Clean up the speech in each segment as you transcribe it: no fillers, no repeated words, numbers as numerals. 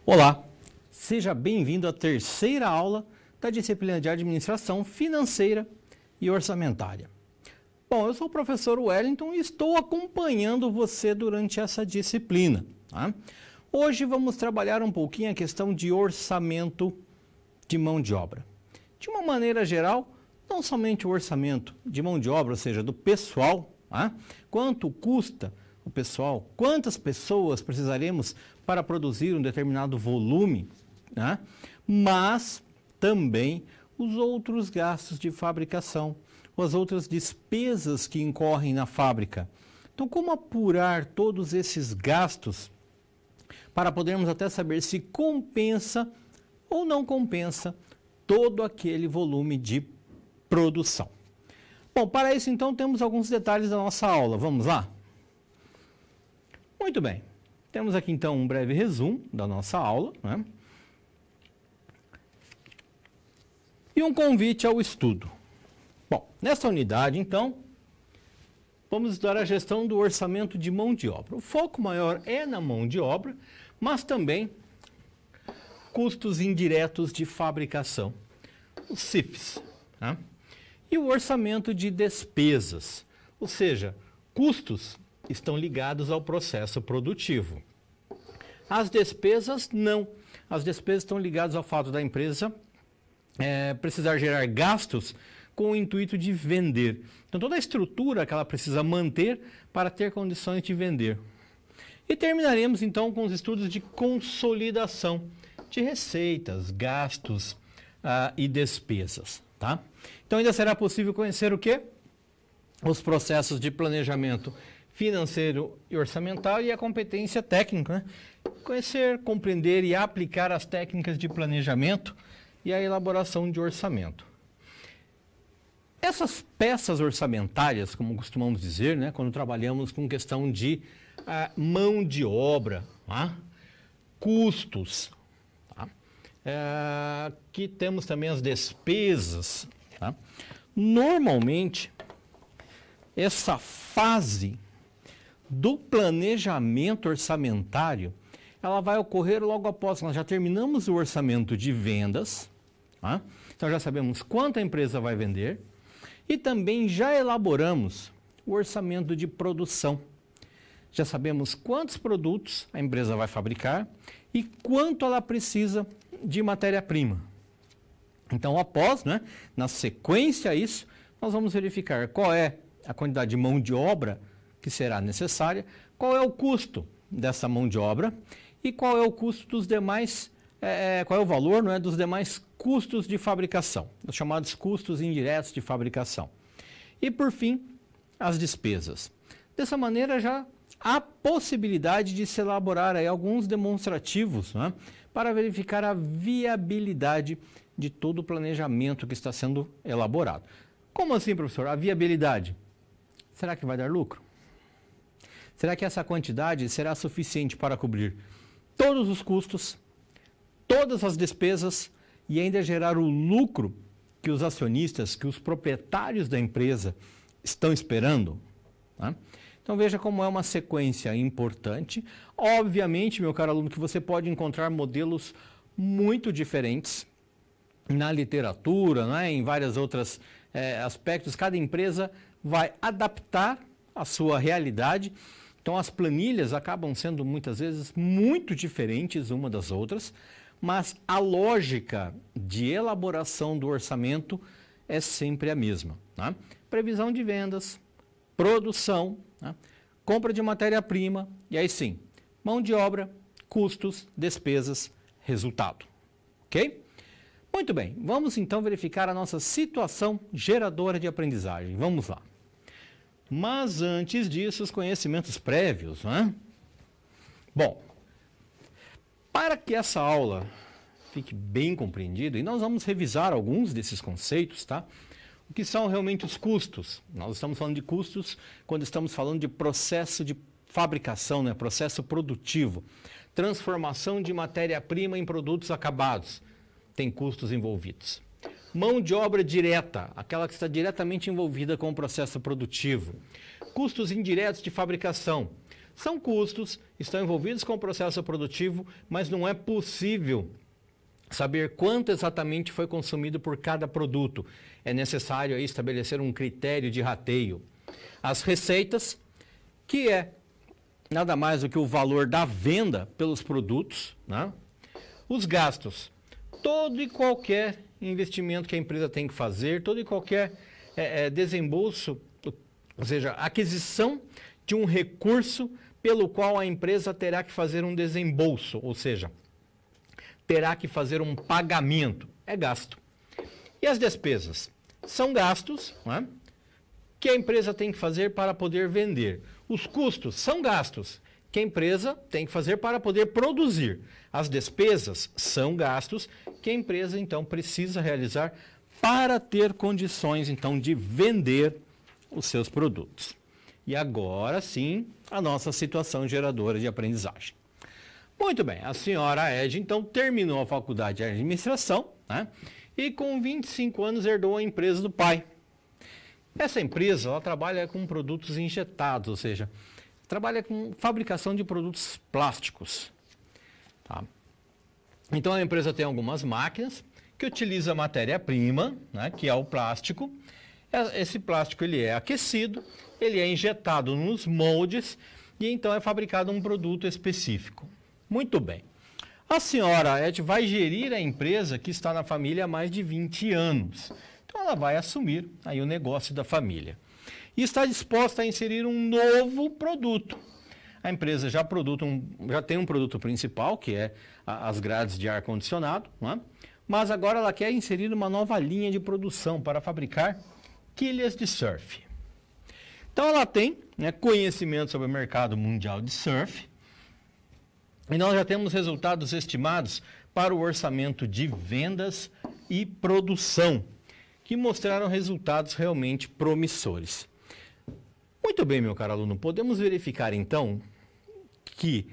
Olá, seja bem-vindo à terceira aula da disciplina de Administração Financeira e Orçamentária. Bom, eu sou o professor Wellington e estou acompanhando você durante essa disciplina. Tá? Hoje vamos trabalhar um pouquinho a questão de orçamento de mão de obra. De uma maneira geral, não somente o orçamento de mão de obra, ou seja, do pessoal, tá? Quanto custa o pessoal, quantas pessoas precisaremos para produzir um determinado volume, né? Mas também os outros gastos de fabricação, as outras despesas que incorrem na fábrica. Então, como apurar todos esses gastos para podermos até saber se compensa ou não compensa todo aquele volume de produção? Bom, para isso então temos alguns detalhes da nossa aula. Vamos lá? Muito bem. Temos aqui então um breve resumo da nossa aula, né? E um convite ao estudo. Bom, nessa unidade então, vamos estudar a gestão do orçamento de mão de obra. O foco maior é na mão de obra, mas também custos indiretos de fabricação, os CIFs, tá? E o orçamento de despesas, ou seja, custos estão ligados ao processo produtivo. As despesas, não. As despesas estão ligadas ao fato da empresa precisar gerar gastos com o intuito de vender. Então, toda a estrutura que ela precisa manter para ter condições de vender. E terminaremos, então, com os estudos de consolidação de receitas, gastos e despesas. Tá? Então, ainda será possível conhecer o quê? Os processos de planejamento financeiro e orçamentário e a competência técnica, né? Conhecer, compreender e aplicar as técnicas de planejamento e a elaboração de orçamento. Essas peças orçamentárias, como costumamos dizer, né, quando trabalhamos com questão de mão de obra, tá? Custos, tá? Que temos também as despesas. Tá? Normalmente, essa fase do planejamento orçamentário, ela vai ocorrer logo após nós já terminamos o orçamento de vendas, tá? Então já sabemos quanto a empresa vai vender e também já elaboramos o orçamento de produção. Já sabemos quantos produtos a empresa vai fabricar e quanto ela precisa de matéria-prima. Então, após, né, na sequência a isso, nós vamos verificar qual é a quantidade de mão de obra que será necessária, qual é o custo dessa mão de obra e qual é o custo dos demais, qual é o valor, não é, dos demais custos de fabricação, os chamados custos indiretos de fabricação. E, por fim, as despesas. Dessa maneira, já há possibilidade de se elaborar aí alguns demonstrativos, né, para verificar a viabilidade de todo o planejamento que está sendo elaborado. Como assim, professor? A viabilidade? Será que vai dar lucro? Será que essa quantidade será suficiente para cobrir todos os custos, todas as despesas e ainda gerar o lucro que os acionistas, que os proprietários da empresa estão esperando? Tá? Então veja como é uma sequência importante. Obviamente, meu caro aluno, que você pode encontrar modelos muito diferentes na literatura, né, em vários outros aspectos. Cada empresa vai adaptar a sua realidade. Então, as planilhas acabam sendo muitas vezes muito diferentes uma das outras, mas a lógica de elaboração do orçamento é sempre a mesma. Tá? Previsão de vendas, produção, tá? Compra de matéria-prima e aí sim, mão de obra, custos, despesas, resultado. Ok? Muito bem, vamos então verificar a nossa situação geradora de aprendizagem. Vamos lá. Mas antes disso, os conhecimentos prévios, né? Bom, para que essa aula fique bem compreendida, e nós vamos revisar alguns desses conceitos, tá? O que são realmente os custos? Nós estamos falando de custos quando estamos falando de processo de fabricação, né? Processo produtivo, transformação de matéria-prima em produtos acabados, tem custos envolvidos. Mão de obra direta, aquela que está diretamente envolvida com o processo produtivo. Custos indiretos de fabricação, São custos, estão envolvidos com o processo produtivo, mas não é possível saber quanto exatamente foi consumido por cada produto. É necessário aí estabelecer um critério de rateio. As receitas, que é nada mais do que o valor da venda pelos produtos, né? Os gastos, todo e qualquer investimento que a empresa tem que fazer, todo e qualquer desembolso, ou seja, aquisição de um recurso pelo qual a empresa terá que fazer um desembolso, ou seja, terá que fazer um pagamento, é gasto. E as despesas? São gastos, né, que a empresa tem que fazer para poder vender. Os custos são gastos que a empresa tem que fazer para poder produzir. As despesas são gastos que a empresa, então, precisa realizar para ter condições, então, de vender os seus produtos. E agora sim, a nossa situação geradora de aprendizagem. Muito bem, a senhora Ed, então, terminou a faculdade de administração, né? E com 25 anos herdou a empresa do pai. Essa empresa, ela trabalha com produtos injetados, ou seja, trabalha com fabricação de produtos plásticos. Tá? Então, a empresa tem algumas máquinas que utilizam matéria-prima, né, que é o plástico. Esse plástico ele é aquecido, ele é injetado nos moldes e então é fabricado um produto específico. Muito bem. A senhora Ed vai gerir a empresa que está na família há mais de 20 anos. Então, ela vai assumir aí o negócio da família. E está disposta a inserir um novo produto. A empresa já tem um produto principal, que é as grades de ar-condicionado, né? Mas agora ela quer inserir uma nova linha de produção para fabricar quilhas de surf. Então, ela tem, né, conhecimento sobre o mercado mundial de surf. E nós já temos resultados estimados para o orçamento de vendas e produção, que mostraram resultados realmente promissores. Muito bem, meu caro aluno, podemos verificar então que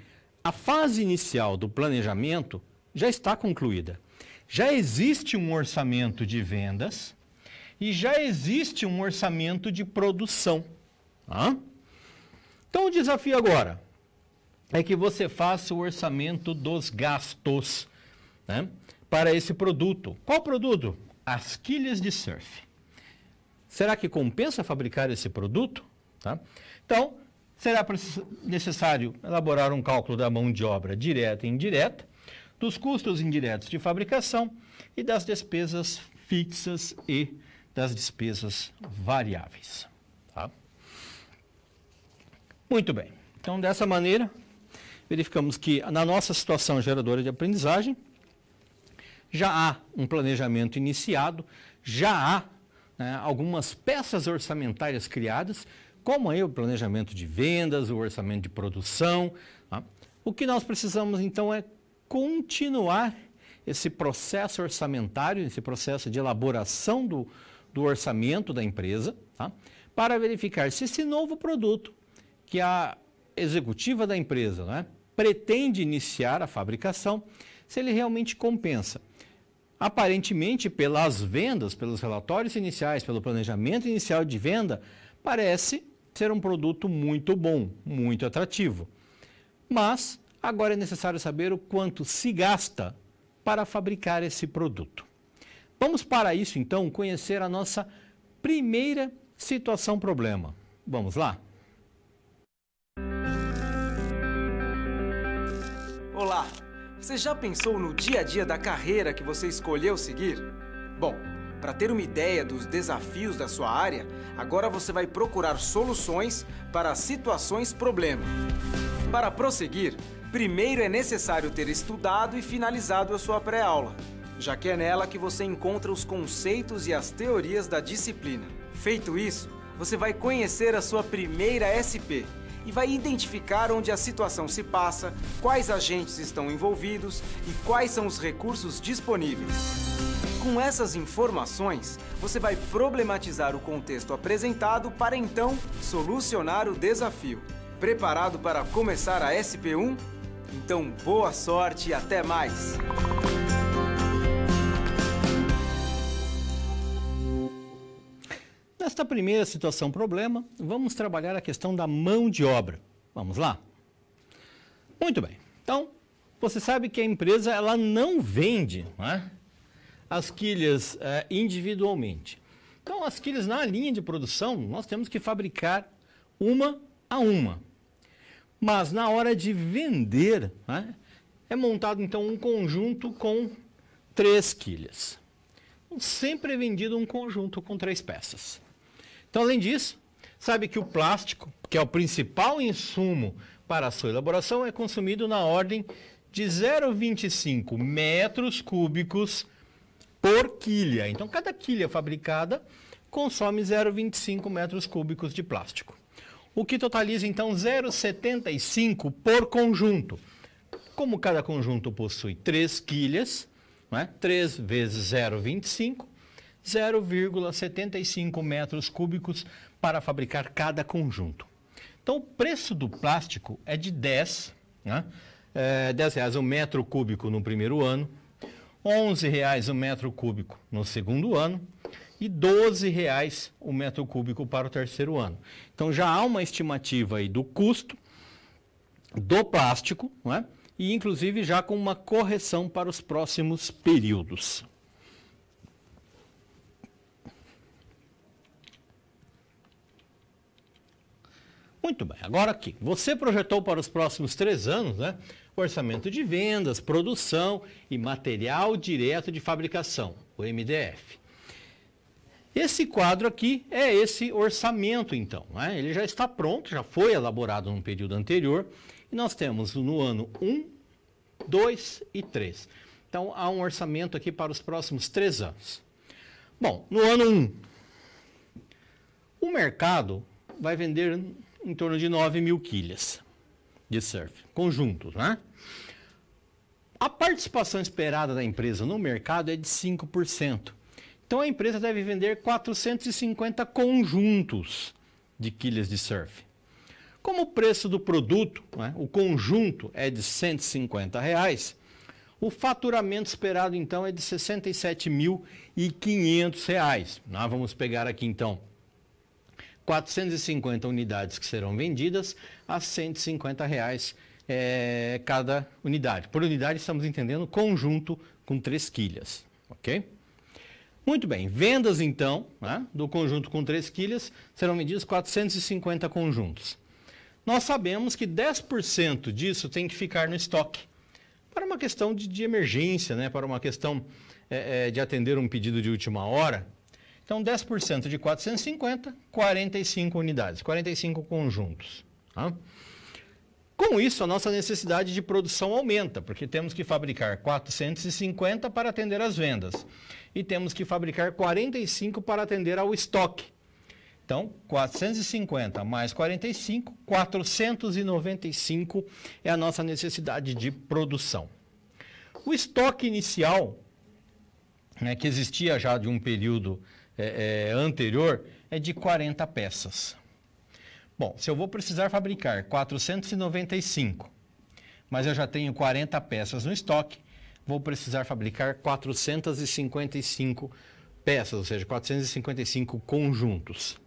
a fase inicial do planejamento já está concluída. Já existe um orçamento de vendas e já existe um orçamento de produção. Então, o desafio agora é que você faça o orçamento dos gastos, né, para esse produto. Qual produto? As quilhas de surf. Será que compensa fabricar esse produto? Tá? Então, será necessário elaborar um cálculo da mão de obra direta e indireta, dos custos indiretos de fabricação e das despesas fixas e das despesas variáveis. Tá? Muito bem. Então, dessa maneira, verificamos que na nossa situação geradora de aprendizagem, já há um planejamento iniciado, já há, né, algumas peças orçamentárias criadas, como aí o planejamento de vendas, o orçamento de produção. Tá? O que nós precisamos, então, é continuar esse processo orçamentário, esse processo de elaboração do orçamento da empresa, tá? Para verificar se esse novo produto que a executiva da empresa, né, pretende iniciar a fabricação, se ele realmente compensa. Aparentemente, pelas vendas, pelos relatórios iniciais, pelo planejamento inicial de venda, parece ser um produto muito bom, muito atrativo. Mas agora é necessário saber o quanto se gasta para fabricar esse produto. Vamos para isso, então, conhecer a nossa primeira situação-problema. Vamos lá? Olá! Você já pensou no dia a dia da carreira que você escolheu seguir? Bom, para ter uma ideia dos desafios da sua área, agora você vai procurar soluções para situações-problema. Para prosseguir, primeiro é necessário ter estudado e finalizado a sua pré-aula, já que é nela que você encontra os conceitos e as teorias da disciplina. Feito isso, você vai conhecer a sua primeira SP e vai identificar onde a situação se passa, quais agentes estão envolvidos e quais são os recursos disponíveis. Com essas informações, você vai problematizar o contexto apresentado para então solucionar o desafio. Preparado para começar a SP1? Então, boa sorte e até mais! Nesta primeira situação-problema, vamos trabalhar a questão da mão de obra. Vamos lá? Muito bem. Então, você sabe que a empresa ela não vende, né, as quilhas individualmente. Então, as quilhas na linha de produção, nós temos que fabricar uma a uma. Mas na hora de vender, né, é montado então um conjunto com 3 quilhas. Então, sempre é vendido um conjunto com 3 peças. Então, além disso, sabe que o plástico, que é o principal insumo para a sua elaboração, é consumido na ordem de 0,25 metros cúbicos por quilha. Então, cada quilha fabricada consome 0,25 metros cúbicos de plástico. O que totaliza, então, 0,75 por conjunto. Como cada conjunto possui 3 quilhas, né, 3 vezes 0,25, 0,75 metros cúbicos para fabricar cada conjunto. Então, o preço do plástico é de 10, né, R$10 o metro cúbico no primeiro ano, R$11 o metro cúbico no segundo ano e R$12 o metro cúbico para o terceiro ano. Então, já há uma estimativa aí do custo do plástico, né, e inclusive já com uma correção para os próximos períodos. Muito bem, agora aqui, você projetou para os próximos 3 anos, né, orçamento de vendas, produção e material direto de fabricação, o MDF. Esse quadro aqui é esse orçamento, então, né? Ele já está pronto, já foi elaborado no período anterior, e nós temos no ano 1, 2 e 3. Então, há um orçamento aqui para os próximos 3 anos. Bom, no ano 1, o mercado vai vender em torno de 9.000 quilhas de surf, conjuntos, né? A participação esperada da empresa no mercado é de 5%. Então, a empresa deve vender 450 conjuntos de quilhas de surf. Como o preço do produto, né, o conjunto, é de R$150, o faturamento esperado, então, é de R$ 67.500. Nós vamos pegar aqui, então, 450 unidades que serão vendidas a R$ 150 cada unidade. Por unidade, estamos entendendo conjunto com 3 quilhas, ok? Muito bem, vendas então, né, do conjunto com 3 quilhas, serão vendidos 450 conjuntos. Nós sabemos que 10% disso tem que ficar no estoque, para uma questão de emergência, né, para uma questão de atender um pedido de última hora. Então, 10% de 450, 45 unidades, 45 conjuntos. Tá? Com isso, a nossa necessidade de produção aumenta, porque temos que fabricar 450 para atender às vendas. E temos que fabricar 45 para atender ao estoque. Então, 450 mais 45, 495 é a nossa necessidade de produção. O estoque inicial, né, que existia já de um período anterior, é de 40 peças. Bom, se eu vou precisar fabricar 495, mas eu já tenho 40 peças no estoque, vou precisar fabricar 455 peças, ou seja, 455 conjuntos.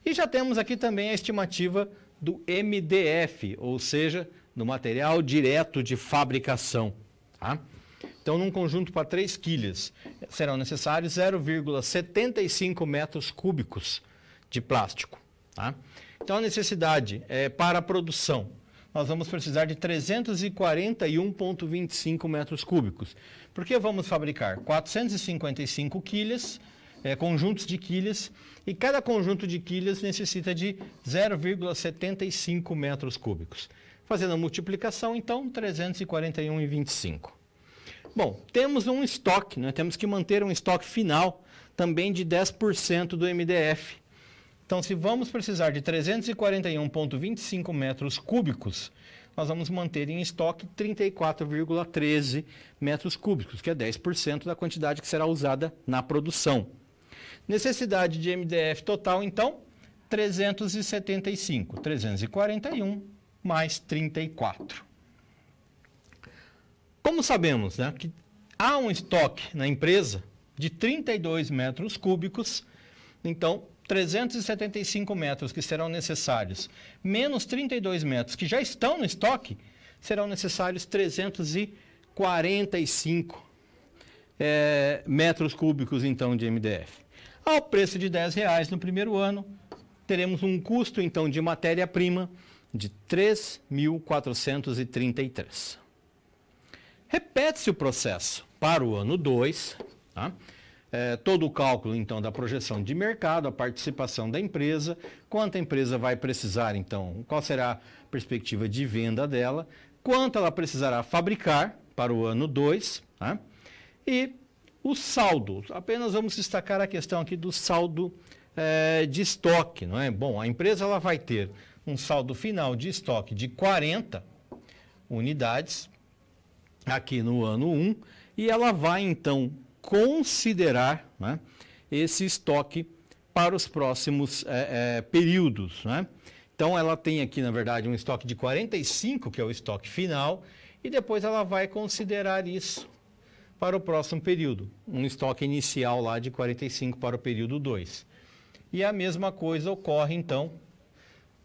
E já temos aqui também a estimativa do MDF, ou seja, do material direto de fabricação. Tá? Então, num conjunto para 3 quilhas, serão necessários 0,75 metros cúbicos de plástico. Tá? Então, a necessidade para a produção, nós vamos precisar de 341,25 metros cúbicos, porque vamos fabricar 455 quilhas, conjuntos de quilhas, e cada conjunto de quilhas necessita de 0,75 metros cúbicos. Fazendo a multiplicação, então, 341,25. Bom, temos um estoque, né? Temos que manter um estoque final também de 10% do MDF. Então, se vamos precisar de 341,25 metros cúbicos, nós vamos manter em estoque 34,13 metros cúbicos, que é 10% da quantidade que será usada na produção. Necessidade de MDF total, então, 375. 341 mais 34. Como sabemos, né, que há um estoque na empresa de 32 metros cúbicos, então, 375 metros que serão necessários, menos 32 metros que já estão no estoque, serão necessários 345 metros cúbicos, então, de MDF. Ao preço de R$10 no primeiro ano, teremos um custo, então, de matéria-prima de 3.433. Repete-se o processo para o ano 2, tá? Todo o cálculo, então, da projeção de mercado, a participação da empresa, quanto a empresa vai precisar, então, qual será a perspectiva de venda dela, quanto ela precisará fabricar para o ano 2, tá? E o saldo, apenas vamos destacar a questão aqui do saldo de estoque, não é? Bom, a empresa ela vai ter um saldo final de estoque de 40 unidades aqui no ano 1 e ela vai, então, considerar, né, esse estoque para os próximos períodos, né? Então, ela tem aqui, na verdade, um estoque de 45, que é o estoque final, e depois ela vai considerar isso para o próximo período. Um estoque inicial lá de 45 para o período 2. E a mesma coisa ocorre, então,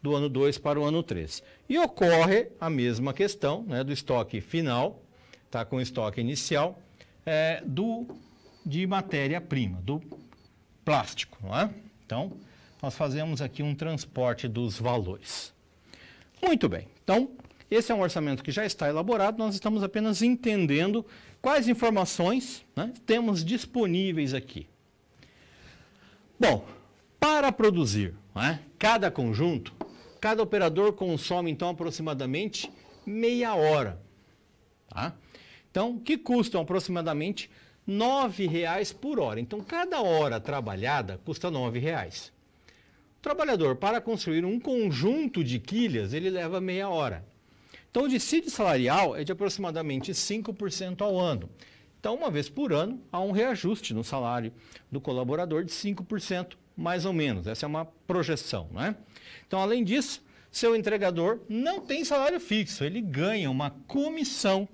do ano 2 para o ano 3. E ocorre a mesma questão, né, do estoque final, tá, com o estoque inicial, de matéria-prima, do plástico, não é? Então, nós fazemos aqui um transporte dos valores. Muito bem. Então, esse é um orçamento que já está elaborado, nós estamos apenas entendendo quais informações, né, temos disponíveis aqui. Bom, para produzir, né, cada conjunto, cada operador consome, então, aproximadamente meia hora. Tá? Então, que custam aproximadamente R$9 por hora. Então, cada hora trabalhada custa R$9. O trabalhador, para construir um conjunto de quilhas, ele leva meia hora. Então, o dissídio salarial é de aproximadamente 5% ao ano. Então, uma vez por ano, há um reajuste no salário do colaborador de 5%, mais ou menos. Essa é uma projeção, não é? Então, além disso, seu entregador não tem salário fixo, ele ganha uma comissão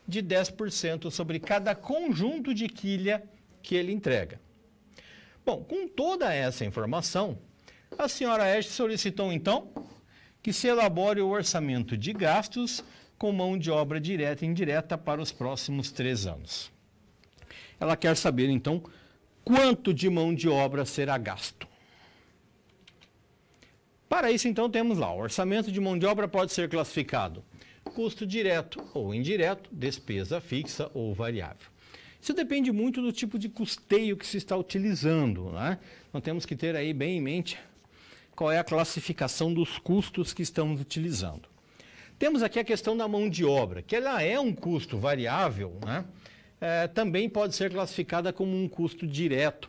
de 10% sobre cada conjunto de quilha que ele entrega. Bom, com toda essa informação, a senhora Este solicitou, então, que se elabore o orçamento de gastos com mão de obra direta e indireta para os próximos 3 anos. Ela quer saber, então, quanto de mão de obra será gasto. Para isso, então, temos lá, o orçamento de mão de obra pode ser classificado custo direto ou indireto, despesa fixa ou variável. Isso depende muito do tipo de custeio que se está utilizando, né? Nós temos que ter aí bem em mente qual é a classificação dos custos que estamos utilizando. Temos aqui a questão da mão de obra, que ela é um custo variável, né? Também pode ser classificada como um custo direto,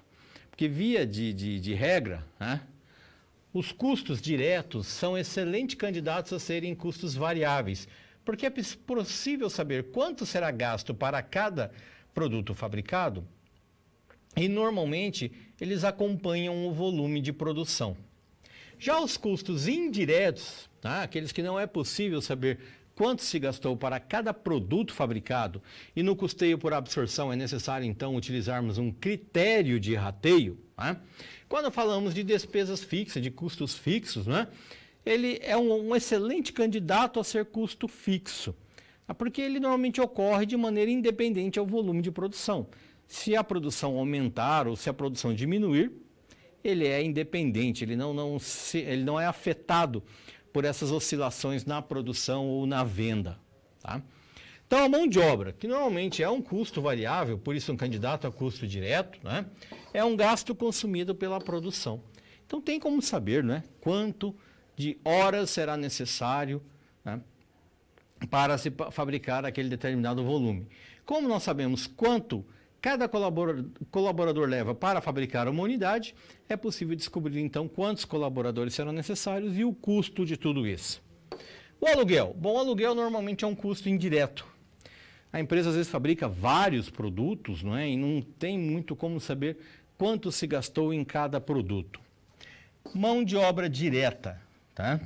porque via de regra, né, os custos diretos são excelentes candidatos a serem custos variáveis, porque é possível saber quanto será gasto para cada produto fabricado e, normalmente, eles acompanham o volume de produção. Já os custos indiretos, tá, aqueles que não é possível saber quanto se gastou para cada produto fabricado e no custeio por absorção é necessário, então, utilizarmos um critério de rateio, tá? Quando falamos de despesas fixas, de custos fixos, né, ele é um excelente candidato a ser custo fixo, porque ele normalmente ocorre de maneira independente ao volume de produção. Se a produção aumentar ou se a produção diminuir, ele é independente, ele não é afetado por essas oscilações na produção ou na venda. Tá? Então, a mão de obra, que normalmente é um custo variável, por isso um candidato a custo direto, né, é um gasto consumido pela produção. Então, tem como saber, né, quanto de horas será necessário, né, para se fabricar aquele determinado volume. Como nós sabemos quanto cada colaborador leva para fabricar uma unidade, é possível descobrir, então, quantos colaboradores serão necessários e o custo de tudo isso. O aluguel. Bom, o aluguel normalmente é um custo indireto. A empresa, às vezes, fabrica vários produtos, não é? E não tem muito como saber quanto se gastou em cada produto. Mão de obra direta, tá?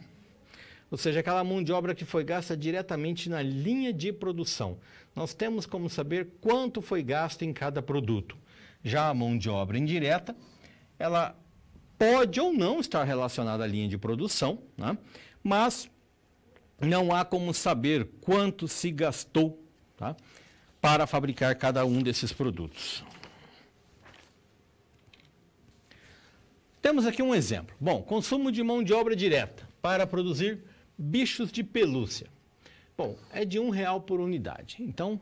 Ou seja, aquela mão de obra que foi gasta diretamente na linha de produção. Nós temos como saber quanto foi gasto em cada produto. Já a mão de obra indireta, ela pode ou não estar relacionada à linha de produção, né? Mas não há como saber quanto se gastou, tá, para fabricar cada um desses produtos. Temos aqui um exemplo. Bom, consumo de mão de obra direta para produzir bichos de pelúcia. Bom, é de R$1 por unidade. Então,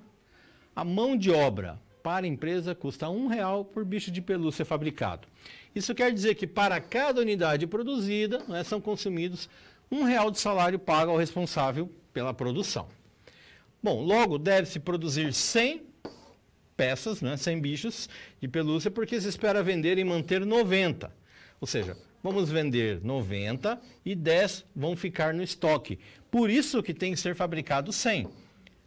a mão de obra para a empresa custa R$1 por bicho de pelúcia fabricado. Isso quer dizer que para cada unidade produzida, né, são consumidos R$1 de salário pago ao responsável pela produção. Bom, logo deve-se produzir 100 peças, né, 100 bichos de pelúcia, porque se espera vender e manter 90. Ou seja, vamos vender 90 e 10 vão ficar no estoque. Por isso que tem que ser fabricado 100.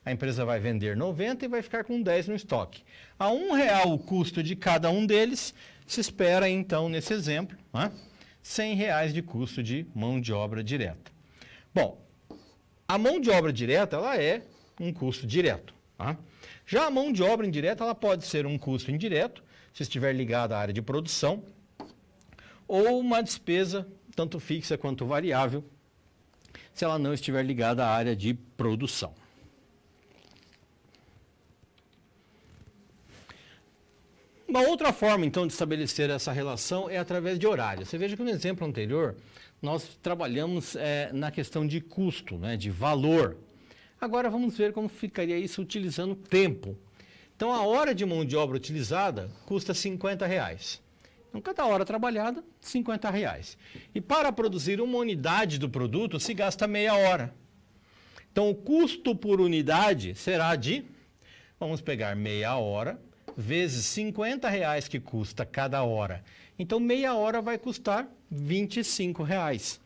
A empresa vai vender 90 e vai ficar com 10 no estoque. A R$1 o custo de cada um deles, se espera então, nesse exemplo, né, R$100 de custo de mão de obra direta. Bom, a mão de obra direta, ela é um custo direto. Tá? Já a mão de obra indireta, ela pode ser um custo indireto, se estiver ligada à área de produção, ou uma despesa, tanto fixa quanto variável, se ela não estiver ligada à área de produção. Uma outra forma, então, de estabelecer essa relação é através de horário. Você veja que no exemplo anterior, nós trabalhamos na questão de custo, né, de valor. Agora vamos ver como ficaria isso utilizando tempo. Então, a hora de mão de obra utilizada custa R$50. Então, cada hora trabalhada, R$50. E para produzir uma unidade do produto, se gasta meia hora. Então, o custo por unidade será de, vamos pegar meia hora, vezes R$50 que custa cada hora. Então, meia hora vai custar R$25.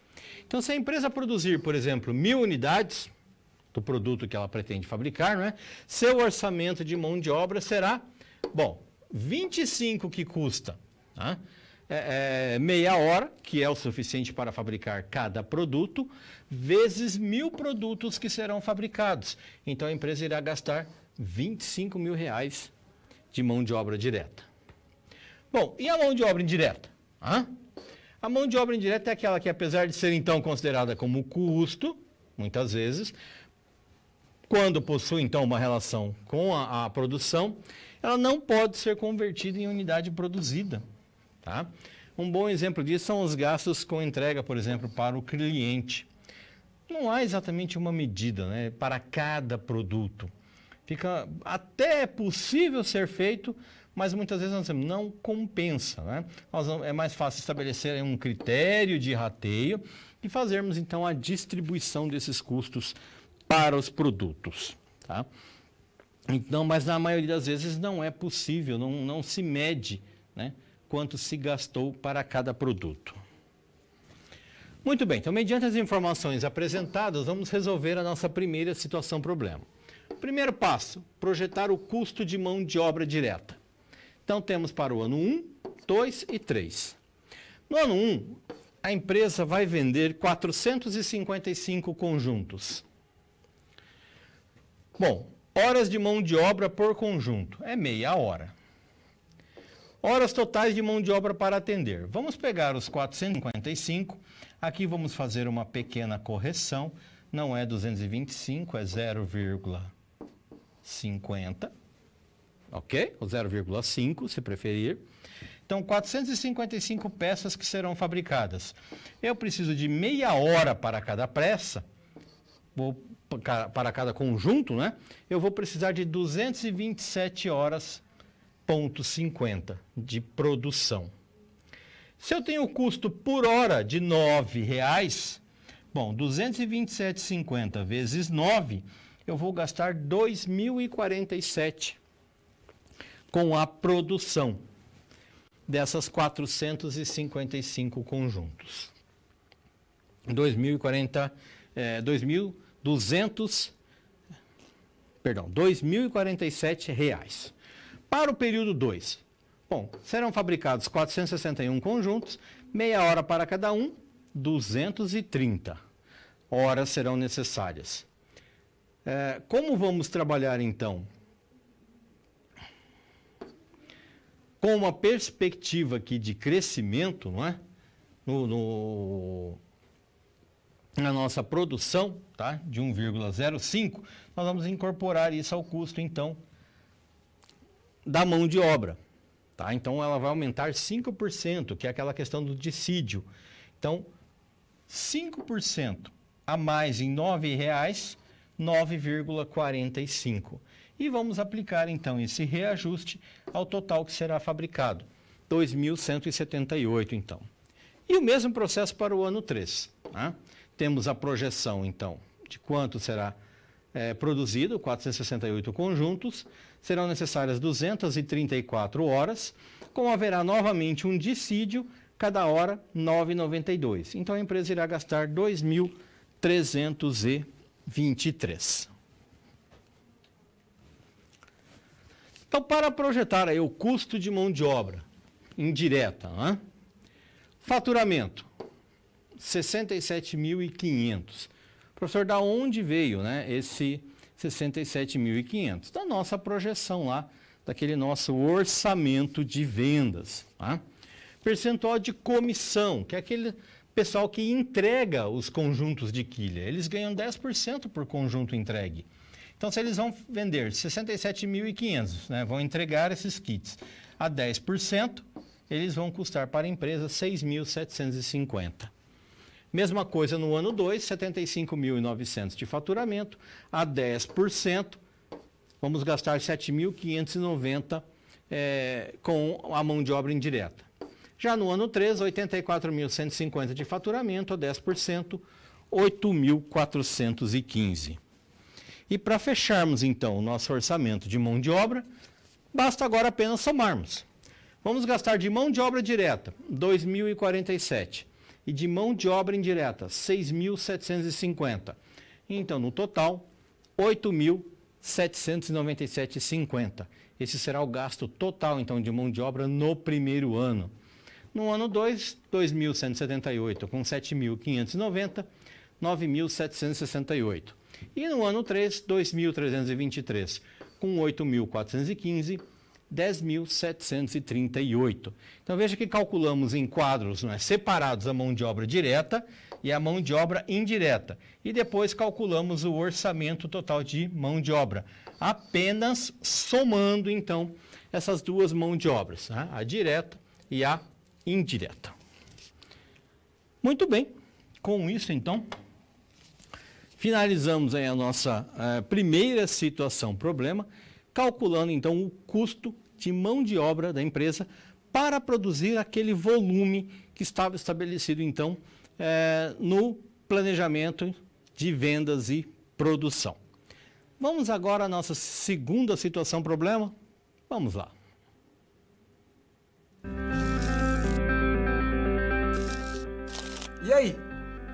Então, se a empresa produzir, por exemplo, 1.000 unidades do produto que ela pretende fabricar, não é? Seu orçamento de mão de obra será, bom, 25 que custa, tá? Meia hora, que é o suficiente para fabricar cada produto, vezes 1.000 produtos que serão fabricados. Então, a empresa irá gastar R$25.000 de mão de obra direta. Bom, e a mão de obra indireta? A mão de obra indireta é aquela que, apesar de ser então considerada como custo, muitas vezes, quando possui então uma relação com a produção, ela não pode ser convertida em unidade produzida. Tá? Um bom exemplo disso são os gastos com entrega, por exemplo, para o cliente. Não há exatamente uma medida, né, para cada produto. Fica até possível ser feito, mas muitas vezes não compensa. Né? É mais fácil estabelecer um critério de rateio e fazermos então a distribuição desses custos para os produtos. Tá? Então, mas na maioria das vezes não é possível, não se mede, né, quanto se gastou para cada produto. Muito bem, então mediante as informações apresentadas, vamos resolver a nossa primeira situação-problema. Primeiro passo, projetar o custo de mão de obra direta. Então, temos para o ano 1, 2 e 3. No ano 1, a empresa vai vender 455 conjuntos. Bom, horas de mão de obra por conjunto, é meia hora. Horas totais de mão de obra para atender. Vamos pegar os 455, aqui vamos fazer uma pequena correção, não é 225, é 0,50, ok? Ou 0,5, se preferir. Então, 455 peças que serão fabricadas. Eu preciso de meia hora para cada peça, para cada conjunto, né? Eu vou precisar de 227 horas, ponto 50 de produção. Se eu tenho o custo por hora de R$9, bom, 227,50 vezes 9, eu vou gastar 2.047 com a produção dessas 455 conjuntos. 2.047 reais. Para o período 2, bom, serão fabricados 461 conjuntos, meia hora para cada um, 230 horas serão necessárias. Como vamos trabalhar então? Com uma perspectiva aqui de crescimento, não é? na nossa produção, tá, de 1,05, nós vamos incorporar isso ao custo, então, da mão de obra. Tá? Então, ela vai aumentar 5%, que é aquela questão do dissídio. Então, 5% a mais em R$ 9,00, 9,45. E vamos aplicar, então, esse reajuste ao total que será fabricado. 2.178, então. E o mesmo processo para o ano 3. Tá? Temos a projeção, então, de quanto será produzido, 468 conjuntos, serão necessárias 234 horas, como haverá novamente um dissídio, cada hora R$ 9,92. Então, a empresa irá gastar R$ 2.323. Então, para projetar aí o custo de mão de obra indireta, né? Faturamento, 67.500. Professor, da onde veio, né, esse 67.500? Da nossa projeção lá, daquele nosso orçamento de vendas. Tá? Percentual de comissão, que é aquele pessoal que entrega os conjuntos de quilha. Eles ganham 10% por conjunto entregue. Então, se eles vão vender 67.500, né, vão entregar esses kits a 10%, eles vão custar para a empresa 6.750. Mesma coisa no ano 2, 75.900 de faturamento, a 10%, vamos gastar 7.590 com a mão de obra indireta. Já no ano 3, 84.150 de faturamento, a 10%, 8.415. E para fecharmos, então, o nosso orçamento de mão de obra, basta agora apenas somarmos. Vamos gastar de mão de obra direta, 2.047. E de mão de obra indireta, 6.750. Então, no total, 8.797,50. Esse será o gasto total, então, de mão de obra no primeiro ano. No ano 2, 2.178, com 7.590, 9.768. E no ano 3, 2.323, com 8.415, 10.738. Então, veja que calculamos em quadros, né, separados a mão de obra direta e a mão de obra indireta. E depois calculamos o orçamento total de mão de obra, apenas somando, então, essas duas mãos de obras, né, a direta e a indireta. Muito bem. Com isso, então, finalizamos aí a nossa primeira situação problema, calculando, então, o custo de mão de obra da empresa para produzir aquele volume que estava estabelecido, então, no planejamento de vendas e produção. Vamos agora à nossa segunda situação problema? Vamos lá. E aí,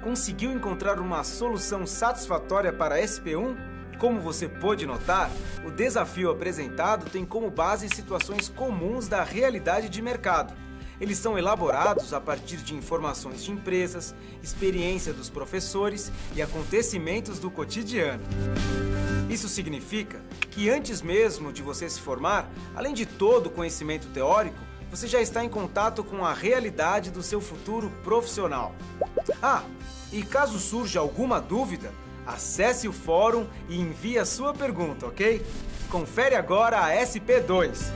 conseguiu encontrar uma solução satisfatória para a SP1? Como você pôde notar, o desafio apresentado tem como base situações comuns da realidade de mercado. Eles são elaborados a partir de informações de empresas, experiência dos professores e acontecimentos do cotidiano. Isso significa que antes mesmo de você se formar, além de todo o conhecimento teórico, você já está em contato com a realidade do seu futuro profissional. Ah, e caso surja alguma dúvida, acesse o fórum e envie a sua pergunta, ok? Confere agora a SP2.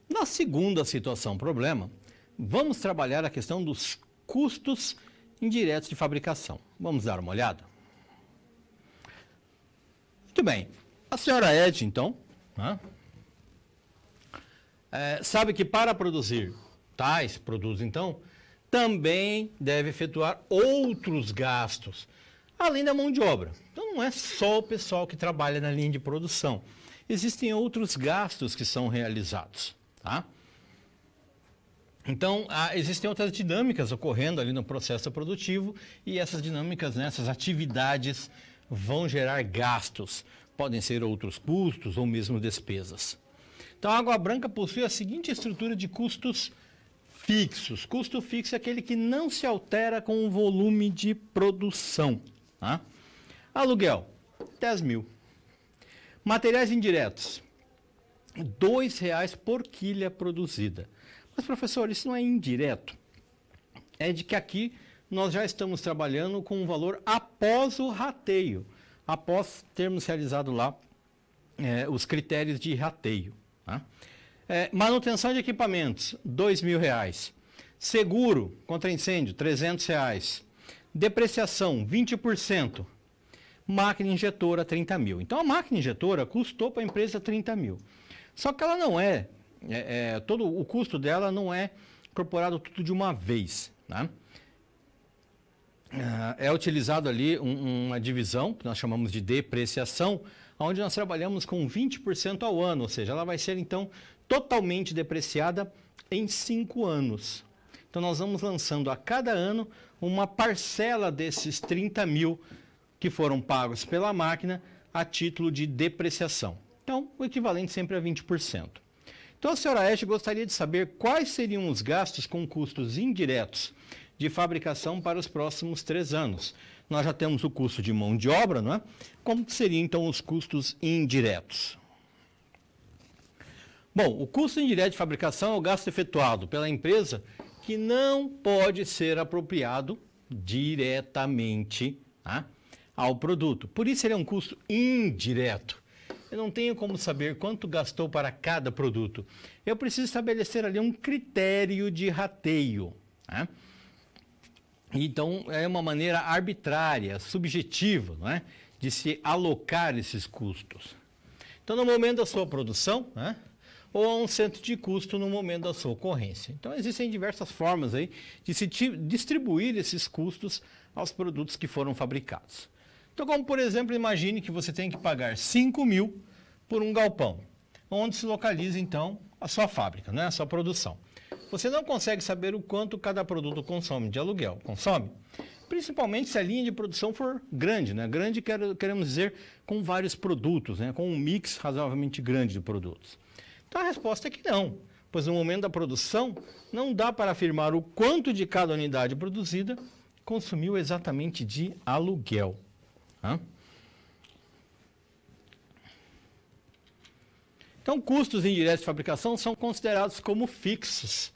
Na segunda situação problema, vamos trabalhar a questão dos custos indiretos de fabricação. Vamos dar uma olhada? Muito bem. A senhora Ed, então, né, sabe que para produzir tais produtos, então, também deve efetuar outros gastos, além da mão de obra. Então, não é só o pessoal que trabalha na linha de produção. Existem outros gastos que são realizados, tá? Então, existem outras dinâmicas ocorrendo ali no processo produtivo e essas dinâmicas, né, essas atividades vão gerar gastos. Podem ser outros custos ou mesmo despesas. Então, a Água Branca possui a seguinte estrutura de custos fixos. Custo fixo é aquele que não se altera com o volume de produção. Tá? Aluguel, 10 mil. Materiais indiretos, R$ 2,00 por quilha produzida. Mas, professor, isso não é indireto? É de que aqui nós já estamos trabalhando com um valor após o rateio, após termos realizado lá os critérios de rateio. Tá? Manutenção de equipamentos, R$ 2.000. Seguro contra incêndio, R$ 300. Depreciação, 20%. Máquina injetora, 30 mil. Então, a máquina injetora custou para a empresa 30 mil. Só que ela não todo o custo dela não é incorporado tudo de uma vez. Né? É utilizado ali uma divisão, que nós chamamos de depreciação, onde nós trabalhamos com 20% ao ano, ou seja, ela vai ser, então, totalmente depreciada em 5 anos. Então, nós vamos lançando a cada ano uma parcela desses 30 mil que foram pagos pela máquina a título de depreciação. Então, o equivalente sempre a 20%. Então, a senhora Este gostaria de saber quais seriam os gastos com custos indiretos de fabricação para os próximos 3 anos. Nós já temos o custo de mão de obra, não é? Como seriam, então, os custos indiretos? Bom, o custo indireto de fabricação é o gasto efetuado pela empresa que não pode ser apropriado diretamente, tá, ao produto. Por isso ele é um custo indireto. Eu não tenho como saber quanto gastou para cada produto. Eu preciso estabelecer ali um critério de rateio. Tá? Então, é uma maneira arbitrária, subjetiva, não é, de se alocar esses custos. Então, no momento da sua produção, né, ou a um centro de custo no momento da sua ocorrência. Então, existem diversas formas aí de se distribuir esses custos aos produtos que foram fabricados. Então, como por exemplo, imagine que você tem que pagar 5 mil por um galpão, onde se localiza então a sua fábrica, né, a sua produção. Você não consegue saber o quanto cada produto consome de aluguel. Consome? Principalmente se a linha de produção for grande, né? Grande queremos dizer com vários produtos, né? Com um mix razoavelmente grande de produtos. Então a resposta é que não, pois no momento da produção não dá para afirmar o quanto de cada unidade produzida consumiu exatamente de aluguel. Tá? Então, custos indiretos de fabricação são considerados como fixos,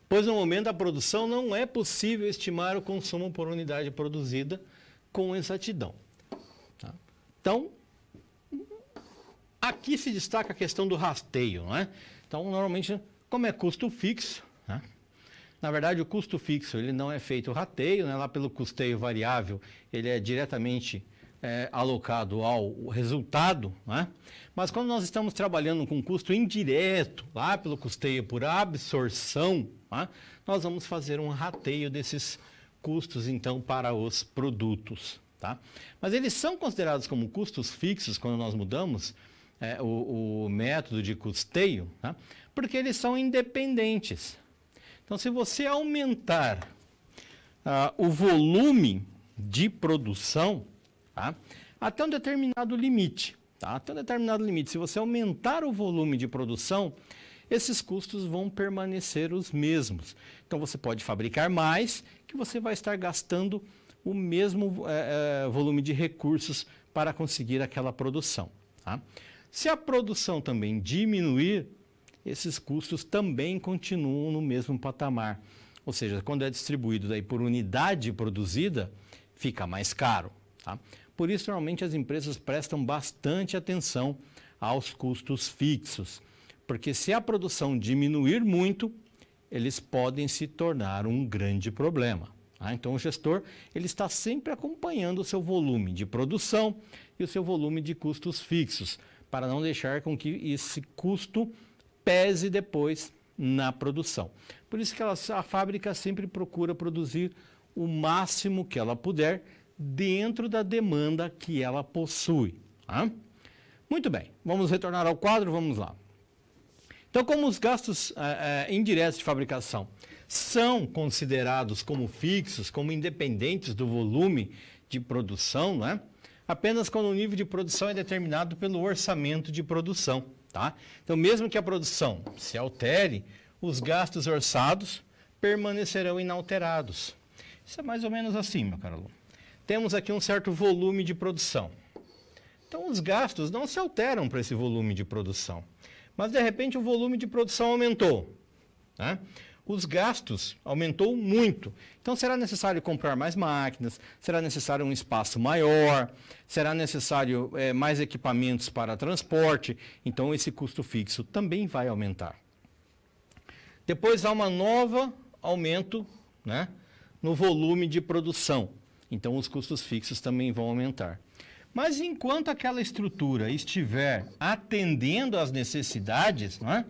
pois no momento da produção não é possível estimar o consumo por unidade produzida com exatidão. Tá? Então, aqui se destaca a questão do rasteio, não é? Então, normalmente, como é custo fixo, né? Na verdade, o custo fixo ele não é feito rateio, né? Lá pelo custeio variável, ele é diretamente alocado ao resultado, né? Mas quando nós estamos trabalhando com custo indireto, lá pelo custeio por absorção, né? Nós vamos fazer um rateio desses custos, então, para os produtos. Tá? Mas eles são considerados como custos fixos quando nós mudamos o método de custeio, tá? Porque eles são independentes. Então, se você aumentar o volume de produção, tá? Até um determinado limite, tá? Até um determinado limite, se você aumentar o volume de produção, esses custos vão permanecer os mesmos. Então, você pode fabricar mais, que você vai estar gastando o mesmo volume de recursos para conseguir aquela produção. Tá? Se a produção também diminuir, esses custos também continuam no mesmo patamar. Ou seja, quando é distribuído daí por unidade produzida, fica mais caro. Tá? Por isso, normalmente, as empresas prestam bastante atenção aos custos fixos. Porque se a produção diminuir muito, eles podem se tornar um grande problema. Tá? Então, o gestor ele está sempre acompanhando o seu volume de produção e o seu volume de custos fixos, para não deixar com que esse custo pese depois na produção. Por isso que a fábrica sempre procura produzir o máximo que ela puder dentro da demanda que ela possui. Tá? Muito bem, vamos retornar ao quadro, vamos lá. Então, como os gastos indiretos de fabricação são considerados como fixos, como independentes do volume de produção, né? Apenas quando o nível de produção é determinado pelo orçamento de produção. Tá? Então, mesmo que a produção se altere, os gastos orçados permanecerão inalterados. Isso é mais ou menos assim, meu caro aluno. Temos aqui um certo volume de produção. Então, os gastos não se alteram para esse volume de produção. Mas, de repente, o volume de produção aumentou, né? Os gastos aumentou muito. Então, será necessário comprar mais máquinas, será necessário um espaço maior, será necessário mais equipamentos para transporte. Então, esse custo fixo também vai aumentar. Depois, há um novo aumento, né, no volume de produção. Então, os custos fixos também vão aumentar. Mas, enquanto aquela estrutura estiver atendendo às necessidades, né,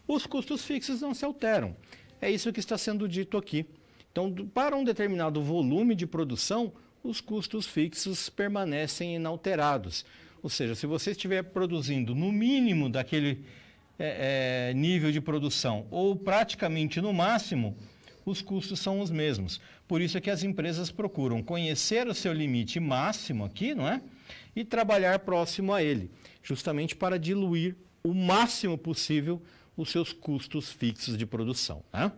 os custos fixos não se alteram. É isso que está sendo dito aqui. Então, para um determinado volume de produção, os custos fixos permanecem inalterados. Ou seja, se você estiver produzindo no mínimo daquele nível de produção ou praticamente no máximo, os custos são os mesmos. Por isso é que as empresas procuram conhecer o seu limite máximo aqui, não é? E trabalhar próximo a ele, justamente para diluir o máximo possível os seus custos fixos de produção, né?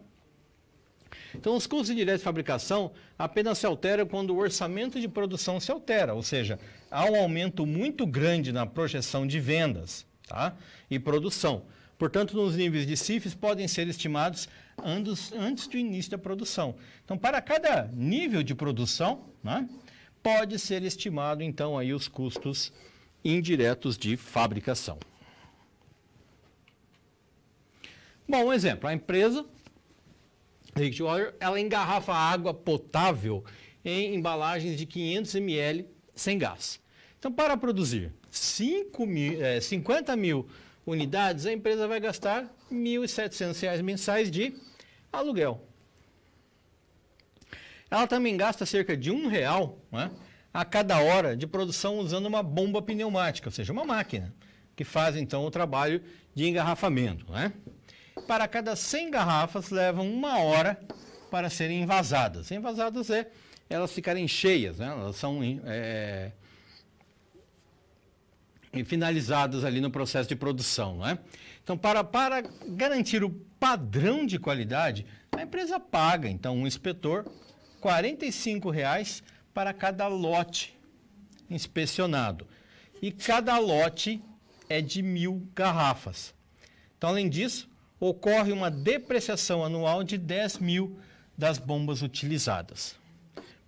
Então, os custos indiretos de fabricação apenas se alteram quando o orçamento de produção se altera, ou seja, há um aumento muito grande na projeção de vendas, tá, e produção. Portanto, nos níveis de CIFs podem ser estimados antes do início da produção. Então, para cada nível de produção, né, pode ser estimado, então, aí os custos indiretos de fabricação. Bom, um exemplo, a empresa Liquid Water, ela engarrafa água potável em embalagens de 500 ml sem gás. Então, para produzir 50 mil unidades, a empresa vai gastar R$ 1.700 mensais de aluguel. Ela também gasta cerca de R$1, né, a cada hora de produção usando uma bomba pneumática, ou seja, uma máquina, que faz então o trabalho de engarrafamento, né? Para cada 100 garrafas, levam 1 hora para serem envasadas. Envasadas elas ficarem cheias, né? Elas são finalizadas ali no processo de produção, não é? Então, para garantir o padrão de qualidade, a empresa paga, então, um inspetor R$ 45,00 para cada lote inspecionado. E cada lote é de 1.000 garrafas. Então, além disso, ocorre uma depreciação anual de 10 mil das bombas utilizadas.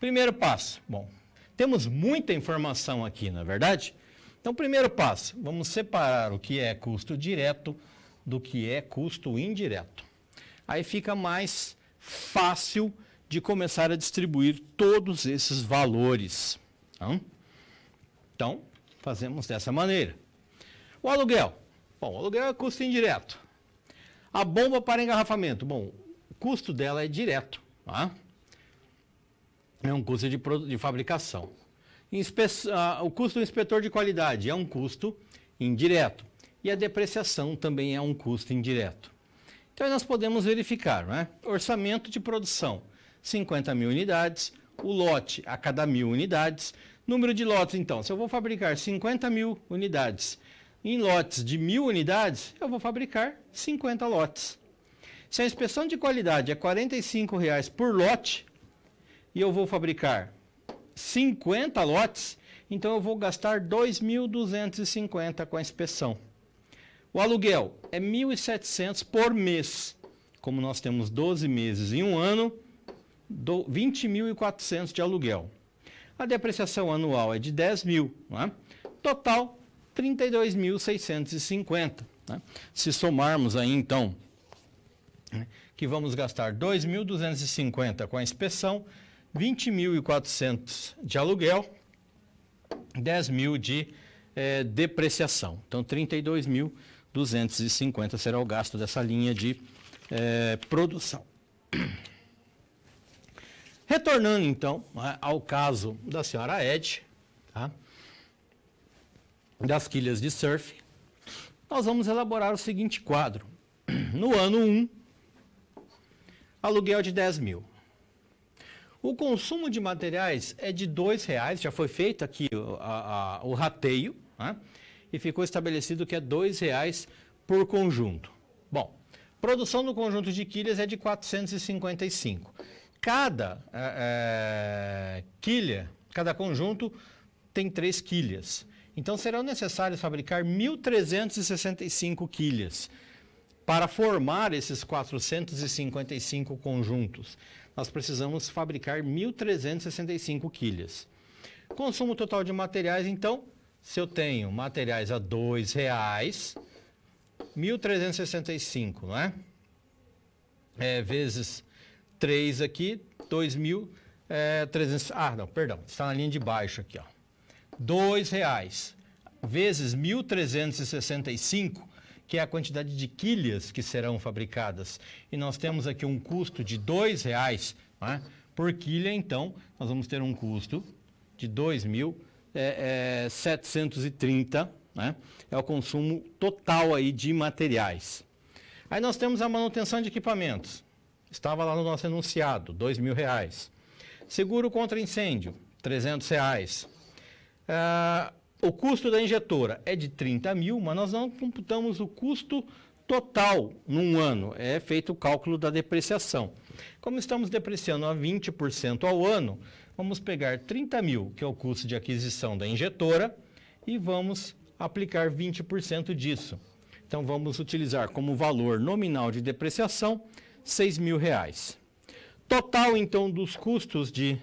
Primeiro passo. Bom, temos muita informação aqui, não é verdade? Então, primeiro passo, vamos separar o que é custo direto do que é custo indireto. Aí fica mais fácil de começar a distribuir todos esses valores. Então, fazemos dessa maneira. O aluguel. Bom, o aluguel é custo indireto. A bomba para engarrafamento. Bom, o custo dela é direto, tá? É um custo de fabricação. O custo do inspetor de qualidade é um custo indireto. E a depreciação também é um custo indireto. Então, nós podemos verificar, né? Orçamento de produção, 50 mil unidades. O lote a cada 1.000 unidades. Número de lotes, então. Se eu vou fabricar 50 mil unidades em lotes de 1.000 unidades, eu vou fabricar 50 lotes. Se a inspeção de qualidade é R$ 45,00 por lote, e eu vou fabricar 50 lotes, então eu vou gastar R$ 2.250 com a inspeção. O aluguel é R$ 1.700 por mês. Como nós temos 12 meses em um ano, R$ 20.400 de aluguel. A depreciação anual é de 10 mil, não é? Total, 32.650. Né? Se somarmos aí, então, né, que vamos gastar 2.250 com a inspeção, 20.400 de aluguel, 10 mil de depreciação. Então, 32.250 será o gasto dessa linha de produção. Retornando, então, ao caso da senhora Ed, tá? Das quilhas de surf, nós vamos elaborar o seguinte quadro. No ano 1, aluguel de 10 mil. O consumo de materiais é de R$ 2,00, já foi feito aqui o rateio, né? E ficou estabelecido que é R$ 2,00 por conjunto. Bom, produção do conjunto de quilhas é de 455. Cada quilha, cada conjunto tem 3 quilhas. Então, serão necessários fabricar 1.365 quilhas para formar esses 455 conjuntos. Nós precisamos fabricar 1.365 quilhas. Consumo total de materiais, então, se eu tenho materiais a R$ 2,00, 1.365, não é? Vezes 3 aqui, 2.300. Não, perdão, está na linha de baixo aqui, ó. R$ 2,00 vezes 1.365, que é a quantidade de quilhas que serão fabricadas. E nós temos aqui um custo de R$ 2,00, né, por quilha, então nós vamos ter um custo de 2.730, né? É o consumo total aí de materiais. Aí nós temos a manutenção de equipamentos. Estava lá no nosso enunciado, R$ 2.000. Seguro contra incêndio, R$ 300. O custo da injetora é de 30.000, mas nós não computamos o custo total num ano. É feito o cálculo da depreciação. Como estamos depreciando a 20% ao ano, vamos pegar 30.000, que é o custo de aquisição da injetora, e vamos aplicar 20% disso. Então, vamos utilizar como valor nominal de depreciação R$ 6.000. Total, então, dos custos de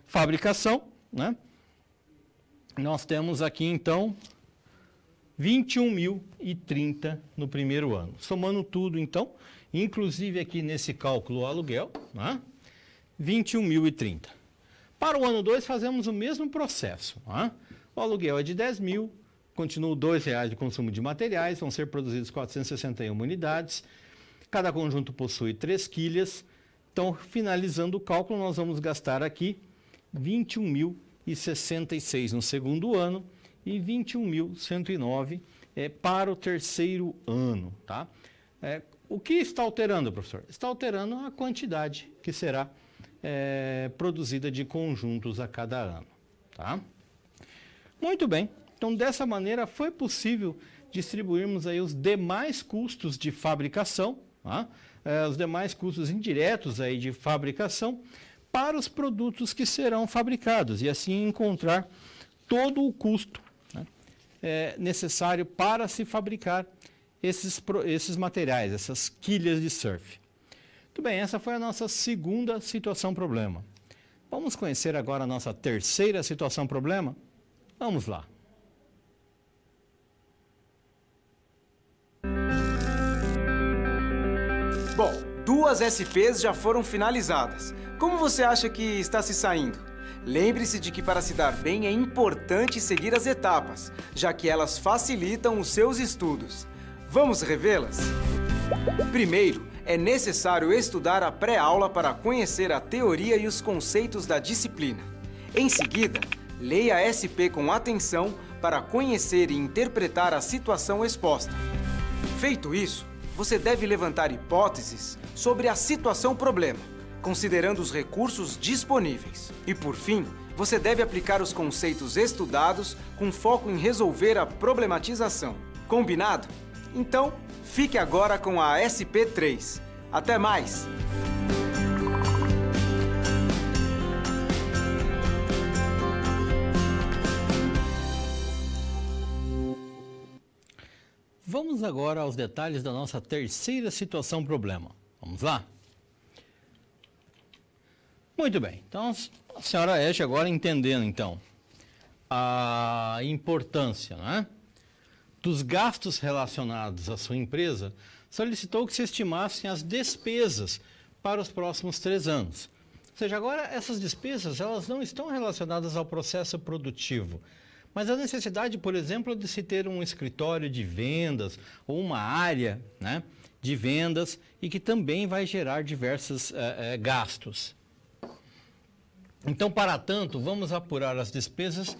fabricação, né? Nós temos aqui, então, R$ 21.030 no primeiro ano. Somando tudo, então, inclusive aqui nesse cálculo o aluguel, né? R$ 21.030. Para o ano 2, fazemos o mesmo processo. Né? O aluguel é de 10.000, continua R$ 2,00 de consumo de materiais, vão ser produzidos 461 unidades, cada conjunto possui 3 quilhas. Então, finalizando o cálculo, nós vamos gastar aqui R$ 21.066 no segundo ano e R$ 21.109 para o terceiro ano. Tá? O que está alterando, professor? Está alterando a quantidade que será produzida de conjuntos a cada ano. Tá? Muito bem. Então, dessa maneira, foi possível distribuirmos aí os demais custos de fabricação, tá? Os demais custos indiretos aí de fabricação para os produtos que serão fabricados e assim encontrar todo o custo, né, necessário para se fabricar esses materiais, essas quilhas de surf. Muito bem, essa foi a nossa segunda situação problema. Vamos conhecer agora a nossa terceira situação problema? Vamos lá. Bom, 2 SPs já foram finalizadas. Como você acha que está se saindo? Lembre-se de que para se dar bem é importante seguir as etapas, já que elas facilitam os seus estudos. Vamos revê-las? Primeiro, é necessário estudar a pré-aula para conhecer a teoria e os conceitos da disciplina. Em seguida, leia a SP com atenção para conhecer e interpretar a situação exposta. Feito isso, você deve levantar hipóteses sobre a situação-problema, considerando os recursos disponíveis. E, por fim, você deve aplicar os conceitos estudados com foco em resolver a problematização. Combinado? Então, fique agora com a SP3. Até mais! Vamos agora aos detalhes da nossa terceira situação problema. Vamos lá? Muito bem. Então, a senhora Esche agora entendendo, então, a importância, né, dos gastos relacionados à sua empresa, solicitou que se estimassem as despesas para os próximos 3 anos. Ou seja, agora essas despesas elas não estão relacionadas ao processo produtivo, mas a necessidade, por exemplo, de se ter um escritório de vendas ou uma área, né, de vendas e que também vai gerar diversos gastos. Então, para tanto, vamos apurar as despesas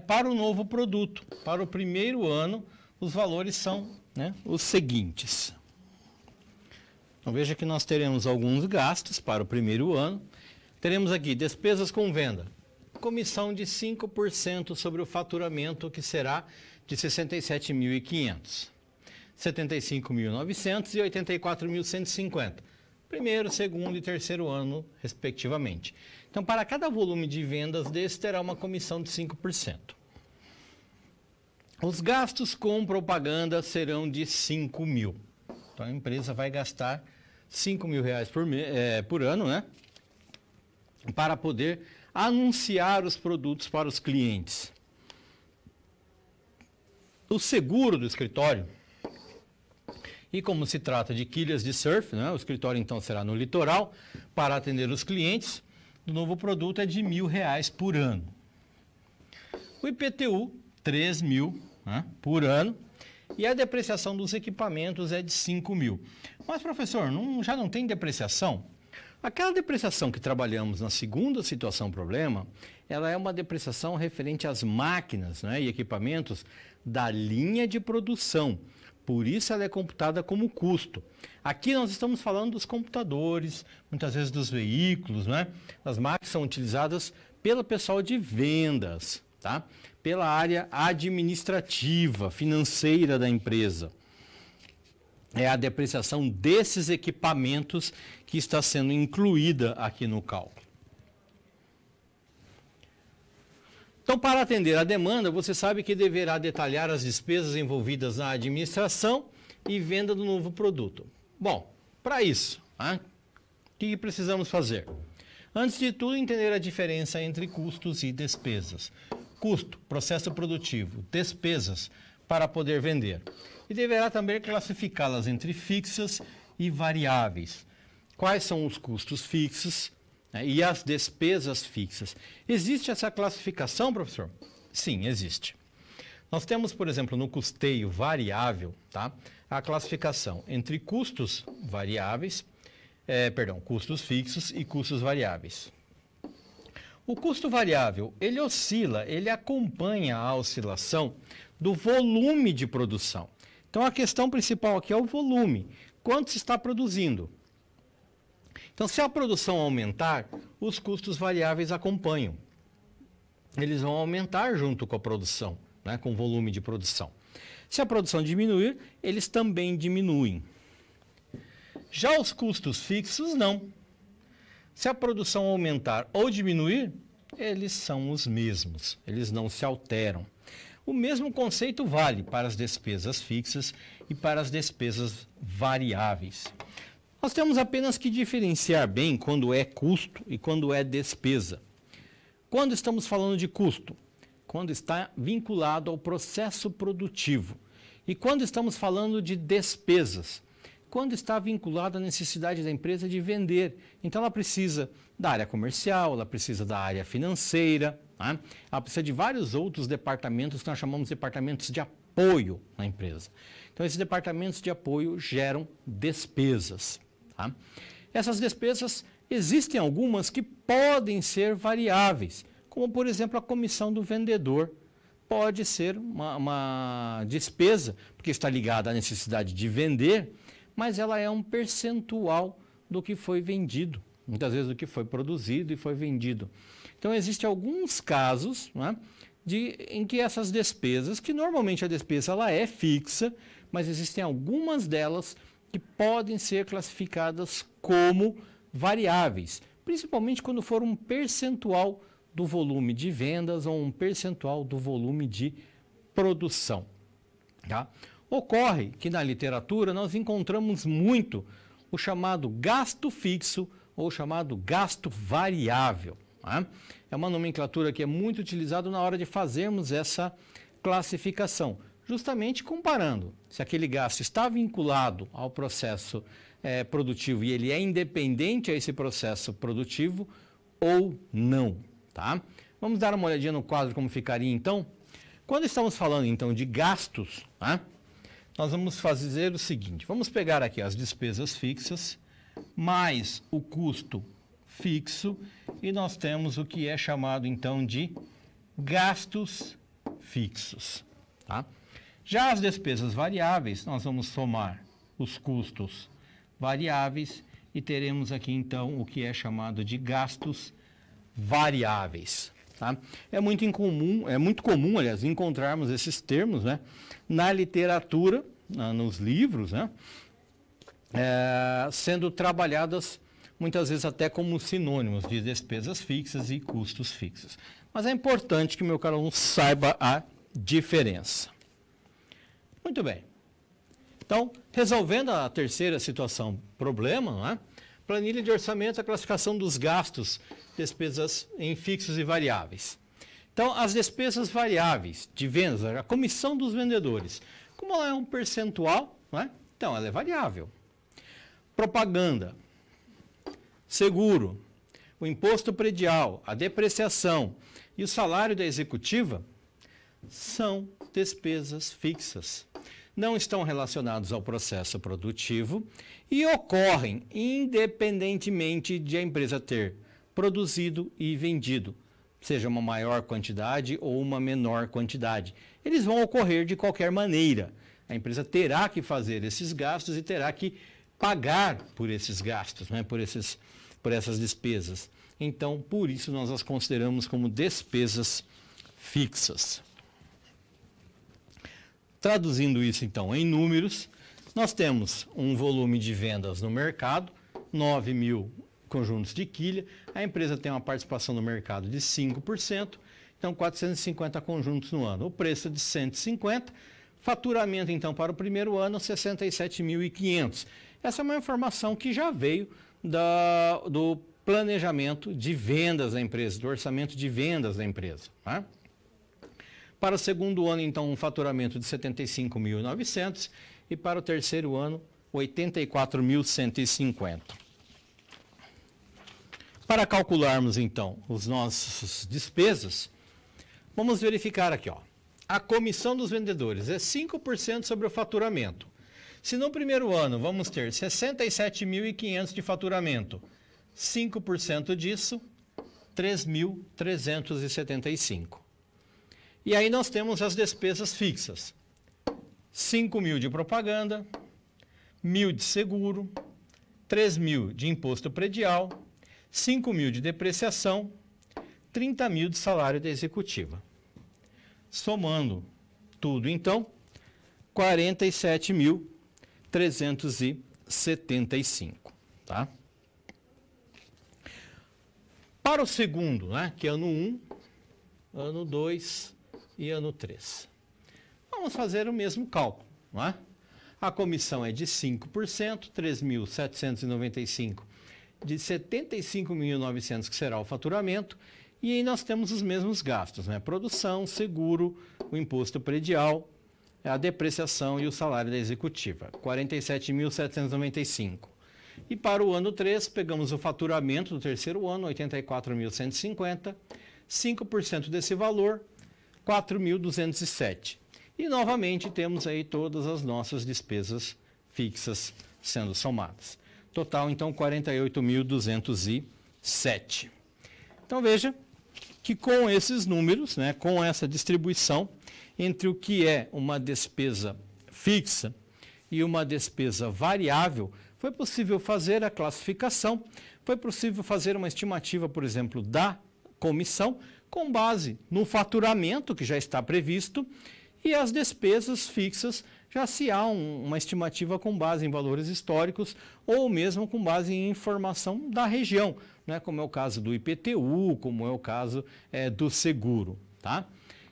para o novo produto. Para o primeiro ano, os valores são, né, os seguintes. Então, veja que nós teremos alguns gastos para o primeiro ano. Teremos aqui despesas com venda. Comissão de 5% sobre o faturamento, que será de R$ 67.500. R$ 75.900 e R$ 84.150. primeiro, segundo e terceiro ano, respectivamente. Então, para cada volume de vendas desse, terá uma comissão de 5%. Os gastos com propaganda serão de 5 mil. Então, a empresa vai gastar 5 mil reais por ano, né? Para poder anunciar os produtos para os clientes. O seguro do escritório, e como se trata de quilhas de surf, né? O escritório então será no litoral para atender os clientes. O novo produto é de R$1.000 por ano. O IPTU, 3 mil, né, por ano. E a depreciação dos equipamentos é de 5 mil. Mas, professor, já não tem depreciação? Aquela depreciação que trabalhamos na segunda situação problema, ela é uma depreciação referente às máquinas, né, e equipamentos da linha de produção. Por isso ela é computada como custo. Aqui nós estamos falando dos computadores, muitas vezes dos veículos, né? As máquinas são utilizadas pelo pessoal de vendas, tá? Pela área administrativa, financeira da empresa. É a depreciação desses equipamentos que está sendo incluída aqui no cálculo. Então, para atender a demanda, você sabe que deverá detalhar as despesas envolvidas na administração e venda do novo produto. Bom, para isso, o que precisamos fazer? Antes de tudo, entender a diferença entre custos e despesas. Custo, processo produtivo, despesas para poder vender. E deverá também classificá-las entre fixas e variáveis. Quais são os custos fixos, né, e as despesas fixas? Existe essa classificação, professor? Sim, existe. Nós temos, por exemplo, no custeio variável, tá, a classificação entre custos variáveis, custos fixos e custos variáveis. O custo variável, ele oscila, ele acompanha a oscilação do volume de produção. Então, a questão principal aqui é o volume. Quanto se está produzindo? Então, se a produção aumentar, os custos variáveis acompanham. Eles vão aumentar junto com a produção, né, com o volume de produção. Se a produção diminuir, eles também diminuem. Já os custos fixos, não. Se a produção aumentar ou diminuir, eles são os mesmos, eles não se alteram. O mesmo conceito vale para as despesas fixas e para as despesas variáveis. Nós temos apenas que diferenciar bem quando é custo e quando é despesa. Quando estamos falando de custo? Quando está vinculado ao processo produtivo. E quando estamos falando de despesas? Quando está vinculado à necessidade da empresa de vender. Então ela precisa da área comercial, ela precisa da área financeira, né? Ela precisa de vários outros departamentos que nós chamamos de departamentos de apoio na empresa. Então esses departamentos de apoio geram despesas. Tá? Essas despesas, existem algumas que podem ser variáveis, como por exemplo a comissão do vendedor. Pode ser uma despesa, porque está ligada à necessidade de vender, mas ela é um percentual do que foi vendido, muitas vezes do que foi produzido e foi vendido. Então, existem alguns casos, né, em que essas despesas, que normalmente a despesa ela é fixa, mas existem algumas delas que podem ser classificadas como variáveis, principalmente quando for um percentual do volume de vendas ou um percentual do volume de produção. Tá? Ocorre que na literatura nós encontramos muito o chamado gasto fixo ou chamado gasto variável. Tá? É uma nomenclatura que é muito utilizada na hora de fazermos essa classificação, justamente comparando se aquele gasto está vinculado ao processo produtivo e ele é independente a esse processo produtivo ou não. Tá? Vamos dar uma olhadinha no quadro como ficaria então. Quando estamos falando então de gastos, tá? Nós vamos fazer o seguinte, vamos pegar aqui as despesas fixas, mais o custo fixo, e nós temos o que é chamado então de gastos fixos. Tá? Já as despesas variáveis, nós vamos somar os custos variáveis e teremos aqui então o que é chamado de gastos variáveis. Tá? É muito comum, aliás, encontrarmos esses termos, né, na literatura, nos livros, né, sendo trabalhadas muitas vezes até como sinônimos de despesas fixas e custos fixos. Mas é importante que o meu caro aluno saiba a diferença. Muito bem. Então, resolvendo a terceira situação, problema, não é? Planilha de orçamento, a classificação dos gastos, despesas em fixos e variáveis. Então, as despesas variáveis de vendas, a comissão dos vendedores, como ela é um percentual, não é? Então ela é variável. Propaganda, seguro, o imposto predial, a depreciação e o salário da executiva são despesas fixas. Não estão relacionados ao processo produtivo e ocorrem independentemente de a empresa ter produzido e vendido, seja uma maior quantidade ou uma menor quantidade. Eles vão ocorrer de qualquer maneira. A empresa terá que fazer esses gastos e terá que pagar por esses gastos, né? por essas despesas. Então, por isso, nós as consideramos como despesas fixas. Traduzindo isso, então, em números, nós temos um volume de vendas no mercado, 9 mil conjuntos de quilha, a empresa tem uma participação no mercado de 5%, então 450 conjuntos no ano. O preço é de 150, faturamento, então, para o primeiro ano, 67.500. Essa é uma informação que já veio do planejamento de vendas da empresa, do orçamento de vendas da empresa. Tá? Para o segundo ano, então, um faturamento de 75.900 e para o terceiro ano, 84.150. Para calcularmos, então, os nossos despesas, vamos verificar aqui, ó. A comissão dos vendedores é 5% sobre o faturamento. Se no primeiro ano vamos ter 67.500 de faturamento, 5% disso, 3.375. E aí nós temos as despesas fixas. 5.000 de propaganda, 1.000 de seguro, 3.000 de imposto predial, 5.000 de depreciação, 30.000 de salário da executiva. Somando tudo, então, 47.375, tá? Para o segundo, né, que é ano 1, ano 2 e ano 3. Vamos fazer o mesmo cálculo, não é? A comissão é de 5%, 3.795 de 75.900, que será o faturamento, e aí nós temos os mesmos gastos, né? Produção, seguro, o imposto predial, a depreciação e o salário da executiva, 47.795. E para o ano 3, pegamos o faturamento do terceiro ano, 84.150, 5% desse valor, 4.207. E novamente temos aí todas as nossas despesas fixas sendo somadas. Total, então, 48.207. Então, veja que com esses números, né, com essa distribuição entre o que é uma despesa fixa e uma despesa variável, foi possível fazer a classificação, foi possível fazer uma estimativa, por exemplo, da comissão, com base no faturamento que já está previsto, e as despesas fixas, já se há uma estimativa com base em valores históricos ou mesmo com base em informação da região, né, como é o caso do IPTU, como é o caso do seguro. Tá?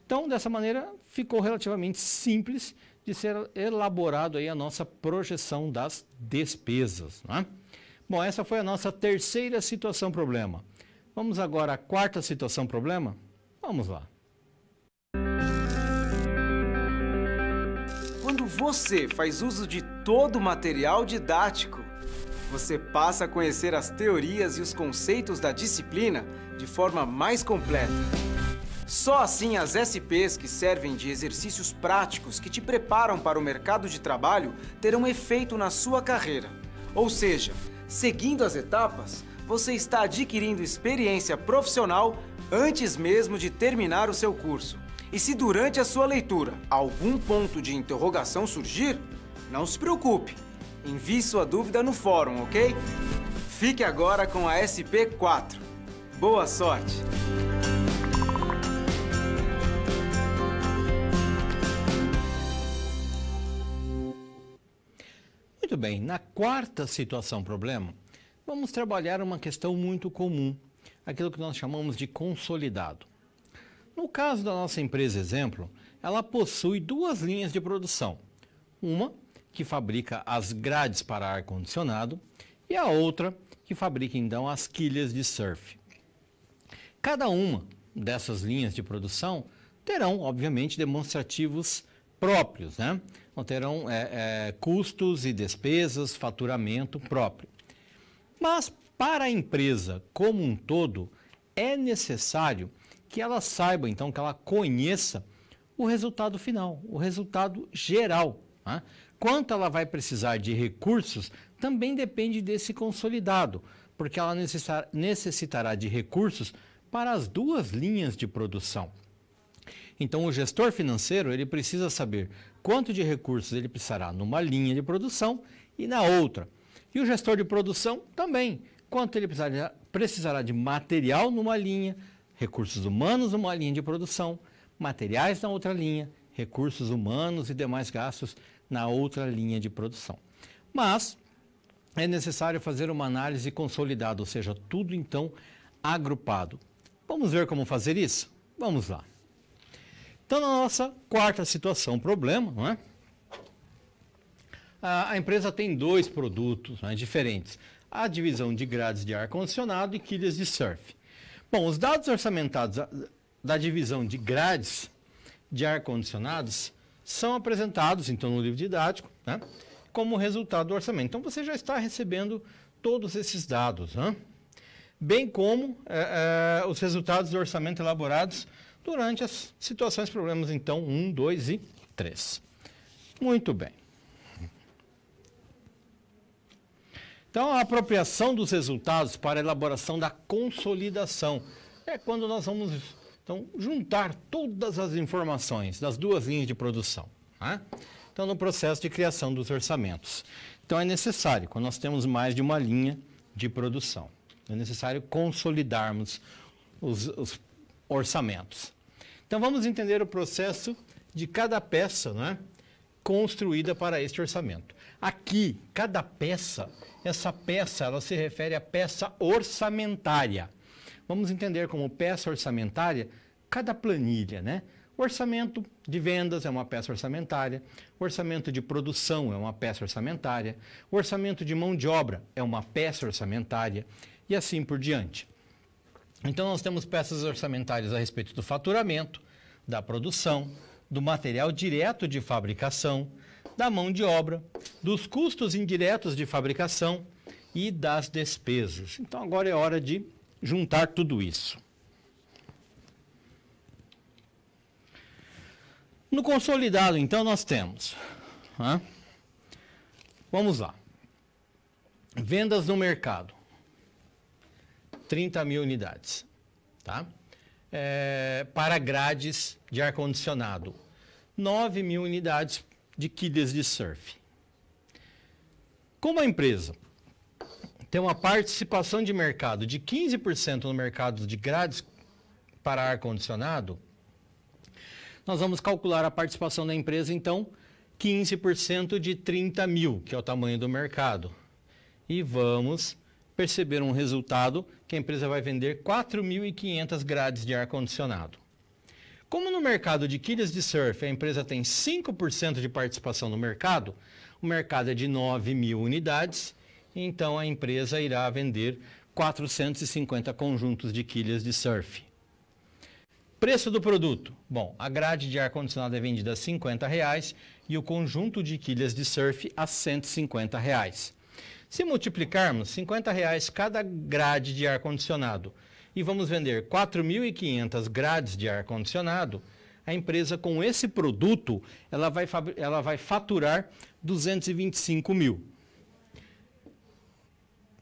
Então, dessa maneira, ficou relativamente simples de ser elaborado aí a nossa projeção das despesas. Né? Bom, essa foi a nossa terceira situação problema. Vamos agora à quarta situação problema? Vamos lá. Quando você faz uso de todo o material didático, você passa a conhecer as teorias e os conceitos da disciplina de forma mais completa. Só assim as SPs que servem de exercícios práticos que te preparam para o mercado de trabalho terão efeito na sua carreira. Ou seja, seguindo as etapas, você está adquirindo experiência profissional antes mesmo de terminar o seu curso. E se durante a sua leitura algum ponto de interrogação surgir, não se preocupe, envie sua dúvida no fórum, ok? Fique agora com a SP4. Boa sorte! Muito bem, na quarta situação problema, vamos trabalhar uma questão muito comum, aquilo que nós chamamos de consolidado. No caso da nossa empresa exemplo, ela possui duas linhas de produção. Uma que fabrica as grades para ar-condicionado e a outra que fabrica então as quilhas de surf. Cada uma dessas linhas de produção terão, obviamente, demonstrativos próprios, né? Então, terão custos e despesas, faturamento próprio. Mas para a empresa como um todo, é necessário que ela saiba, então, que ela conheça o resultado final, o resultado geral. Né? Quanto ela vai precisar de recursos também depende desse consolidado, porque ela necessitará de recursos para as duas linhas de produção. Então, o gestor financeiro ele precisa saber quanto de recursos ele precisará numa linha de produção e na outra. E o gestor de produção também, quanto ele precisará de material numa linha, recursos humanos numa linha de produção, materiais na outra linha, recursos humanos e demais gastos na outra linha de produção. Mas é necessário fazer uma análise consolidada, ou seja, tudo então agrupado. Vamos ver como fazer isso? Vamos lá. Então, na nossa quarta situação, problema, não é? A empresa tem dois produtos, né, diferentes. A divisão de grades de ar-condicionado e quilhas de surf. Bom, os dados orçamentados da divisão de grades de ar-condicionados são apresentados, então, no livro didático, né, como resultado do orçamento. Então, você já está recebendo todos esses dados, né? Bem como os resultados do orçamento elaborados durante as situações problemas, então, 1, 2 e 3. Muito bem. Então, a apropriação dos resultados para a elaboração da consolidação é quando nós vamos então, juntar todas as informações das duas linhas de produção. Né? Então, no processo de criação dos orçamentos. Então, é necessário, quando nós temos mais de uma linha de produção, é necessário consolidarmos os orçamentos. Então, vamos entender o processo de cada peça, né, construída para este orçamento. Aqui, cada peça, essa peça ela se refere à peça orçamentária. Vamos entender como peça orçamentária cada planilha, né? O orçamento de vendas é uma peça orçamentária, o orçamento de produção é uma peça orçamentária, o orçamento de mão de obra é uma peça orçamentária e assim por diante. Então, nós temos peças orçamentárias a respeito do faturamento, da produção, do material direto de fabricação, da mão de obra, dos custos indiretos de fabricação e das despesas. Então, agora é hora de juntar tudo isso. No consolidado, então, nós temos... Vamos lá. Vendas no mercado. 30 mil unidades. Tá? Para grades de ar-condicionado. 9 mil unidades de quilhas de surf. Como a empresa tem uma participação de mercado de 15% no mercado de grades para ar-condicionado, nós vamos calcular a participação da empresa, então, 15% de 30 mil, que é o tamanho do mercado. E vamos perceber um resultado que a empresa vai vender 4.500 grades de ar-condicionado. Como no mercado de quilhas de surf a empresa tem 5% de participação no mercado, o mercado é de 9 mil unidades, então a empresa irá vender 450 conjuntos de quilhas de surf. Preço do produto. Bom, a grade de ar-condicionado é vendida a R$ 50 e o conjunto de quilhas de surf a R$ 150. Se multiplicarmos R$ 50 cada grade de ar-condicionado e vamos vender 4.500 grades de ar-condicionado, a empresa com esse produto ela vai faturar 225 mil.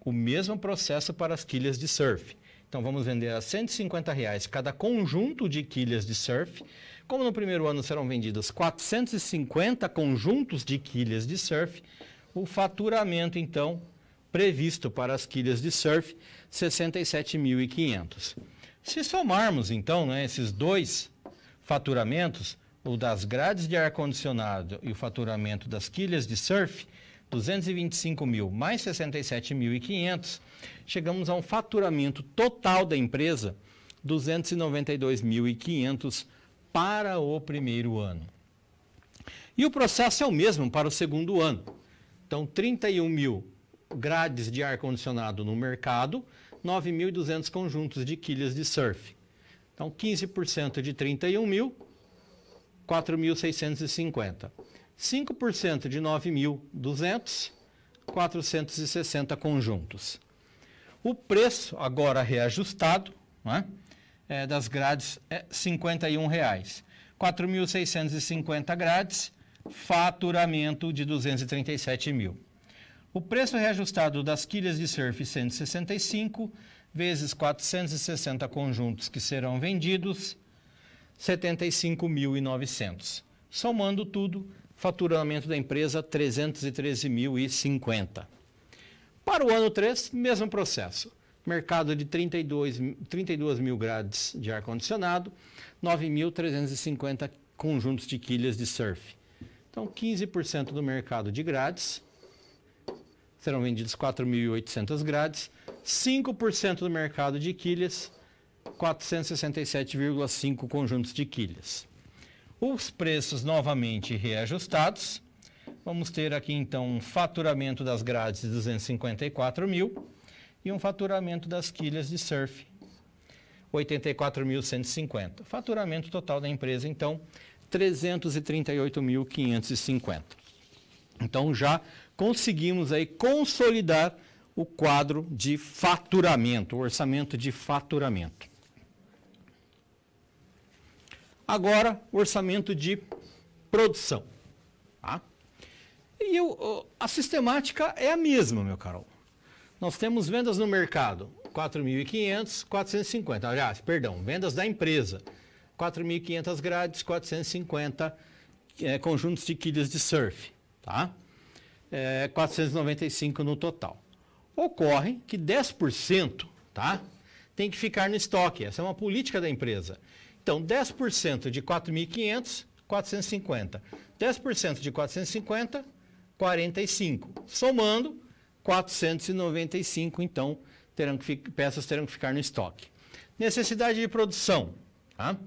O mesmo processo para as quilhas de surf. Então vamos vender a R$ 150 cada conjunto de quilhas de surf. Como no primeiro ano serão vendidos 450 conjuntos de quilhas de surf, o faturamento então previsto para as quilhas de surf, 67.500. Se somarmos, então, né, esses dois faturamentos, o das grades de ar-condicionado e o faturamento das quilhas de surf, 225 mil mais 67.500, chegamos a um faturamento total da empresa 292.500 para o primeiro ano. E o processo é o mesmo para o segundo ano. Então, 31 mil grades de ar-condicionado no mercado, 9.200 conjuntos de quilhas de surf. Então, 15% de 31 mil, 4.650. 5% de 9.200, 460 conjuntos. O preço, agora reajustado, né, das grades é R$ 51,00. 4.650 grades, faturamento de 237 mil. O preço reajustado das quilhas de surf 165, vezes 460 conjuntos que serão vendidos, 75.900. Somando tudo, faturamento da empresa 313.050. Para o ano 3, mesmo processo. Mercado de 32 mil grades de ar-condicionado, 9.350 conjuntos de quilhas de surf. Então, 15% do mercado de grades, serão vendidos 4.800 grades, 5% do mercado de quilhas, 467,5 conjuntos de quilhas. Os preços novamente reajustados, vamos ter aqui então um faturamento das grades de 254 mil e um faturamento das quilhas de surf, 84.150. Faturamento total da empresa, então, 338.550. Então, já conseguimos aí consolidar o quadro de faturamento, o orçamento de faturamento. Agora, o orçamento de produção. Tá? E a sistemática é a mesma, meu caro. Nós temos vendas no mercado, 4.500, 450. Aliás, perdão, vendas da empresa, 4.500 grades, 450 conjuntos de quilhas de surf. Tá? 495 no total. Ocorre que 10%, tá, tem que ficar no estoque. Essa é uma política da empresa. Então, 10% de 4.500, 450. 10% de 450, 45. Somando, 495, então, peças terão que ficar no estoque. Necessidade de produção. Tá?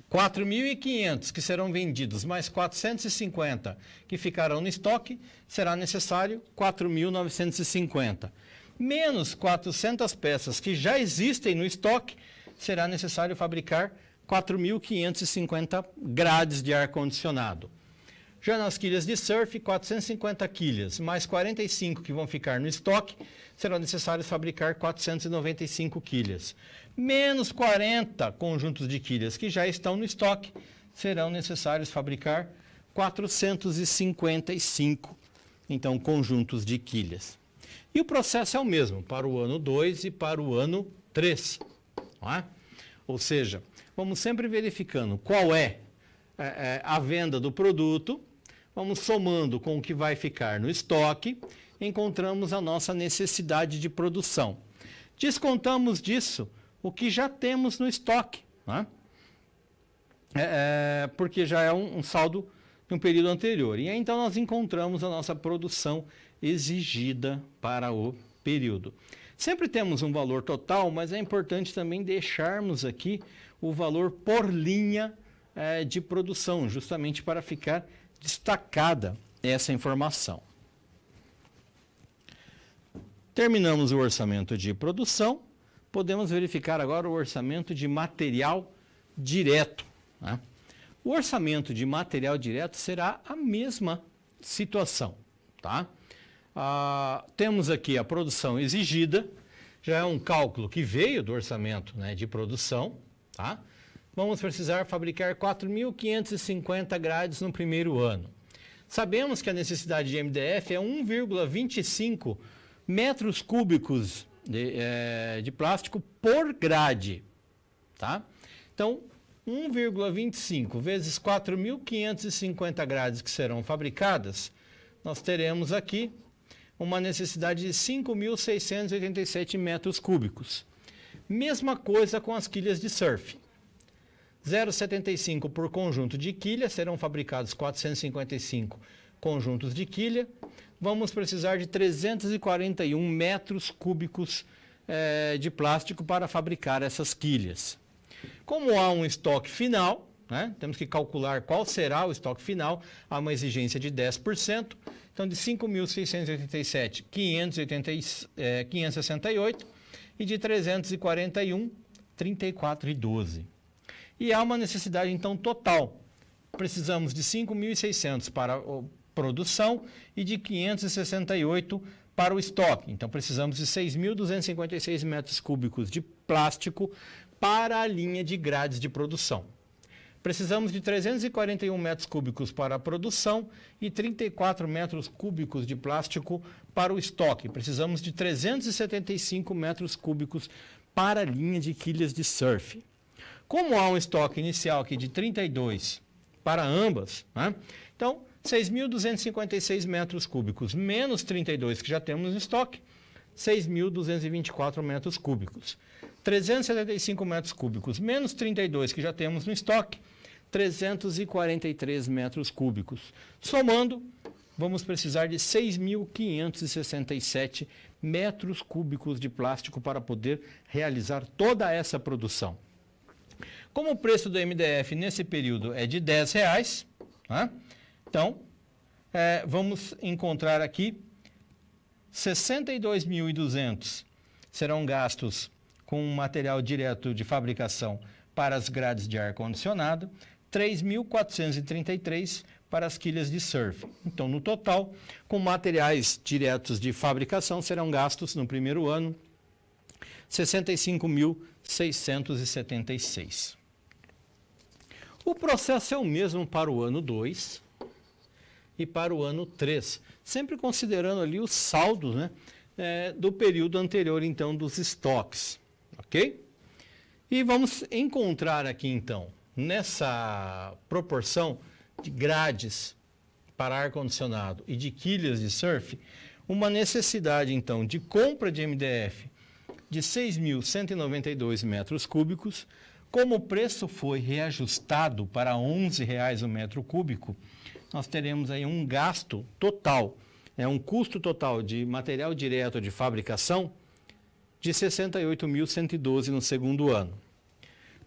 4.500 que serão vendidos, mais 450 que ficarão no estoque, será necessário 4.950. Menos 400 peças que já existem no estoque, será necessário fabricar 4.550 grades de ar-condicionado. Já nas quilhas de surf, 450 quilhas, mais 45 que vão ficar no estoque, serão necessários fabricar 495 quilhas. Menos 40 conjuntos de quilhas que já estão no estoque, serão necessários fabricar 455, então, conjuntos de quilhas. E o processo é o mesmo para o ano 2 e para o ano 3. Não é? Ou seja, vamos sempre verificando qual é a venda do produto, vamos somando com o que vai ficar no estoque, encontramos a nossa necessidade de produção. Descontamos disso o que já temos no estoque, né? Porque já é um saldo de um período anterior. E aí, então, nós encontramos a nossa produção exigida para o período. Sempre temos um valor total, mas é importante também deixarmos aqui o valor por linha de produção, justamente para ficar destacada essa informação. Terminamos o orçamento de produção, podemos verificar agora o orçamento de material direto. Né? O orçamento de material direto será a mesma situação. Tá? Temos aqui a produção exigida, já é um cálculo que veio do orçamento, né, de produção. Tá? Vamos precisar fabricar 4.550 grades no primeiro ano. Sabemos que a necessidade de MDF é 1,25 metros cúbicos de plástico por grade. Tá? Então, 1,25 vezes 4.550 grades que serão fabricadas, nós teremos aqui uma necessidade de 5.687 metros cúbicos. Mesma coisa com as quilhas de surf. 0,75 por conjunto de quilha, serão fabricados 455 conjuntos de quilha, vamos precisar de 341 metros cúbicos de plástico para fabricar essas quilhas. Como há um estoque final, né, temos que calcular qual será o estoque final, há uma exigência de 10%, então de 5.687, 568 e de 341, 34,12. E há uma necessidade, então, total. Precisamos de 5.600 para a produção e de 568 para o estoque. Então, precisamos de 6.256 metros cúbicos de plástico para a linha de grades de produção. Precisamos de 341 metros cúbicos para a produção e 34 metros cúbicos de plástico para o estoque. Precisamos de 375 metros cúbicos para a linha de quilhas de surf. Como há um estoque inicial aqui de 32 para ambas, né? Então, 6.256 metros cúbicos menos 32 que já temos no estoque, 6.224 metros cúbicos. 375 metros cúbicos menos 32 que já temos no estoque, 343 metros cúbicos. Somando, vamos precisar de 6.567 metros cúbicos de plástico para poder realizar toda essa produção. Como o preço do MDF nesse período é de R$10, né? Então, vamos encontrar aqui 62.200 serão gastos com material direto de fabricação para as grades de ar-condicionado, 3.433 para as quilhas de surf. Então, no total, com materiais diretos de fabricação, serão gastos no primeiro ano 65.676. O processo é o mesmo para o ano 2 e para o ano 3, sempre considerando ali os saldos, né, do período anterior, então, dos estoques, ok? E vamos encontrar aqui, então, nessa proporção de grades para ar-condicionado e de quilhas de surf, uma necessidade, então, de compra de MDF de 6.192 metros cúbicos. Como o preço foi reajustado para R$ 11,00 o metro cúbico, nós teremos aí um gasto total, um custo total de material direto de fabricação de R$ 68.112 no segundo ano.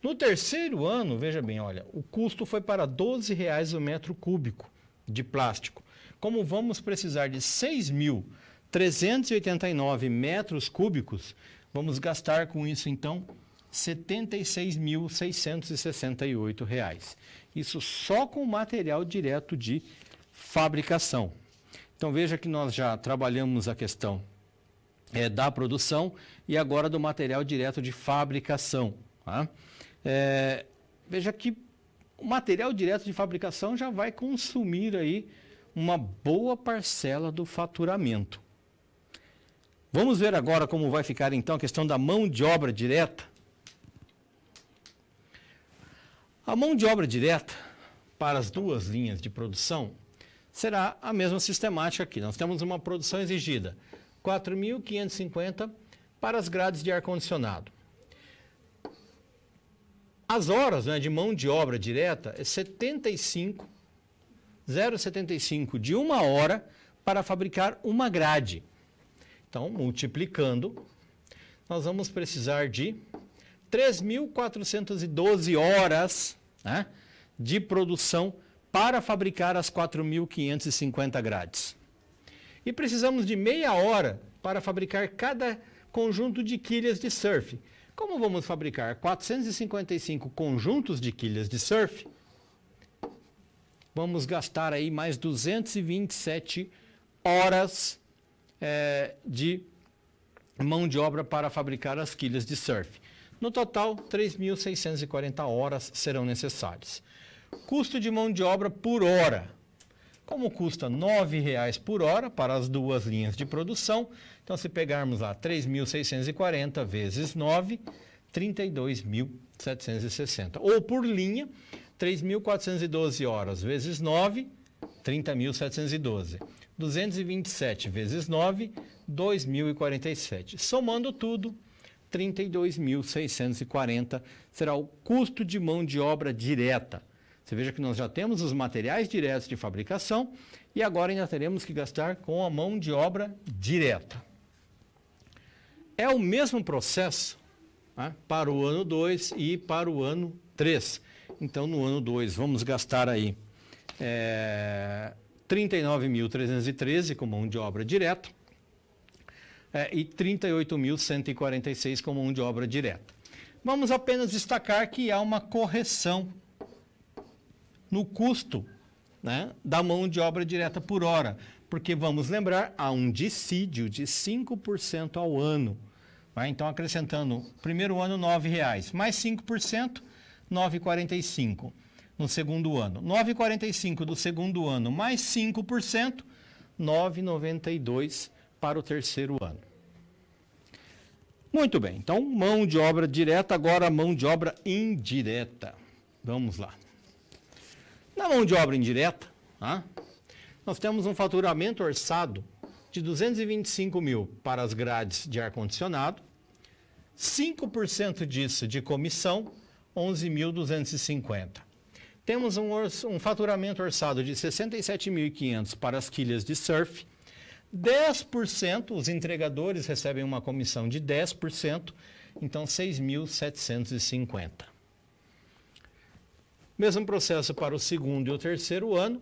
No terceiro ano, veja bem, olha, o custo foi para R$ 12,00 o metro cúbico de plástico. Como vamos precisar de 6.389 metros cúbicos, vamos gastar com isso, então, R$ 76.668. Isso só com material direto de fabricação. Então veja que nós já trabalhamos a questão da produção e agora do material direto de fabricação. Tá? Veja que o material direto de fabricação já vai consumir aí uma boa parcela do faturamento. Vamos ver agora como vai ficar então a questão da mão de obra direta. A mão de obra direta para as duas linhas de produção será a mesma sistemática aqui. Nós temos uma produção exigida, 4.550 para as grades de ar-condicionado. As horas, né, de mão de obra direta é 0,75 de uma hora para fabricar uma grade. Então, multiplicando, nós vamos precisar de 3.412 horas, né, de produção para fabricar as 4.550 grades. E precisamos de meia hora para fabricar cada conjunto de quilhas de surf. Como vamos fabricar 455 conjuntos de quilhas de surf, vamos gastar aí mais 227 horas de mão de obra para fabricar as quilhas de surf. No total, 3.640 horas serão necessárias. Custo de mão de obra por hora. Como custa R$ 9,00 por hora para as duas linhas de produção, então se pegarmos lá 3.640 vezes 9, 32.760. Ou por linha, 3.412 horas vezes 9, 30.712. 227 vezes 9, 2.047. Somando tudo, 32.640 será o custo de mão de obra direta, Você veja que nós já temos os materiais diretos de fabricação e agora ainda teremos que gastar com a mão de obra direta. É o mesmo processo, né, para o ano 2 e para o ano 3. Então, no ano 2, vamos gastar aí 39.313 com mão de obra direta e 38.146 com mão de obra direta. Vamos apenas destacar que há uma correção no custo, né, da mão de obra direta por hora, porque vamos lembrar, há um dissídio de 5% ao ano. Então, acrescentando, primeiro ano, R$ 9,00, mais 5%, R$ 9,45 no segundo ano. R$ 9,45 do segundo ano, mais 5%, R$ 9,92 para o terceiro ano. Muito bem, então, mão de obra direta, agora mão de obra indireta. Vamos lá. Na mão de obra indireta, nós temos um faturamento orçado de 225 mil para as grades de ar-condicionado, 5% disso de comissão, 11.250. Temos um faturamento orçado de 67.500 para as quilhas de surf, 10%, os entregadores recebem uma comissão de 10%, então 6.750. Mesmo processo para o segundo e o terceiro ano,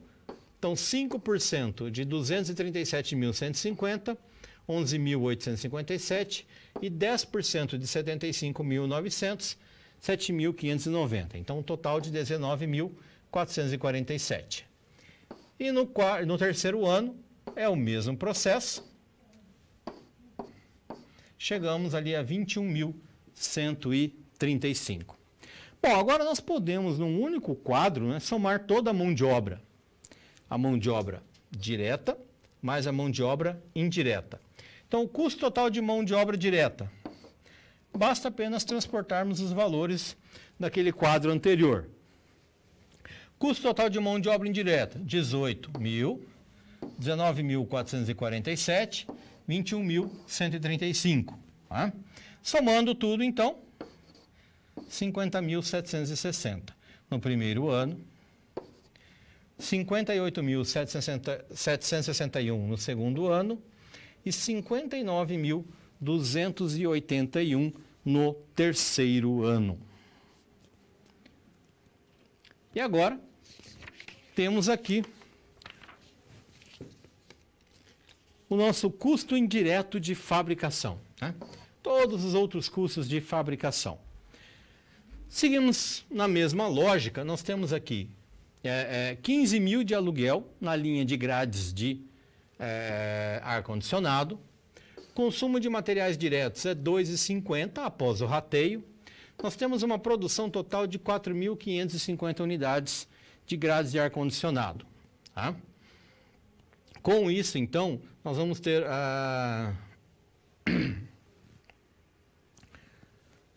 então 5% de 237.150, 11.857 e 10% de 75.900, 7.590. Então, um total de 19.447. E no terceiro ano, é o mesmo processo. Chegamos ali a 21.135. Bom, agora nós podemos, num único quadro, né, somar toda a mão de obra. A mão de obra direta, mais a mão de obra indireta. Então, o custo total de mão de obra direta, basta apenas transportarmos os valores daquele quadro anterior. Custo total de mão de obra indireta, 18.000, 19.447, 21.135. Tá? Somando tudo, então, 50.760 no primeiro ano, 58.761 no segundo ano e 59.281 no terceiro ano. E agora, temos aqui o nosso custo indireto de fabricação, né? Todos os outros custos de fabricação. Seguimos na mesma lógica, nós temos aqui 15 mil de aluguel na linha de grades de ar-condicionado. Consumo de materiais diretos é 2,50 após o rateio. Nós temos uma produção total de 4.550 unidades de grades de ar-condicionado. Tá? Com isso, então, nós vamos ter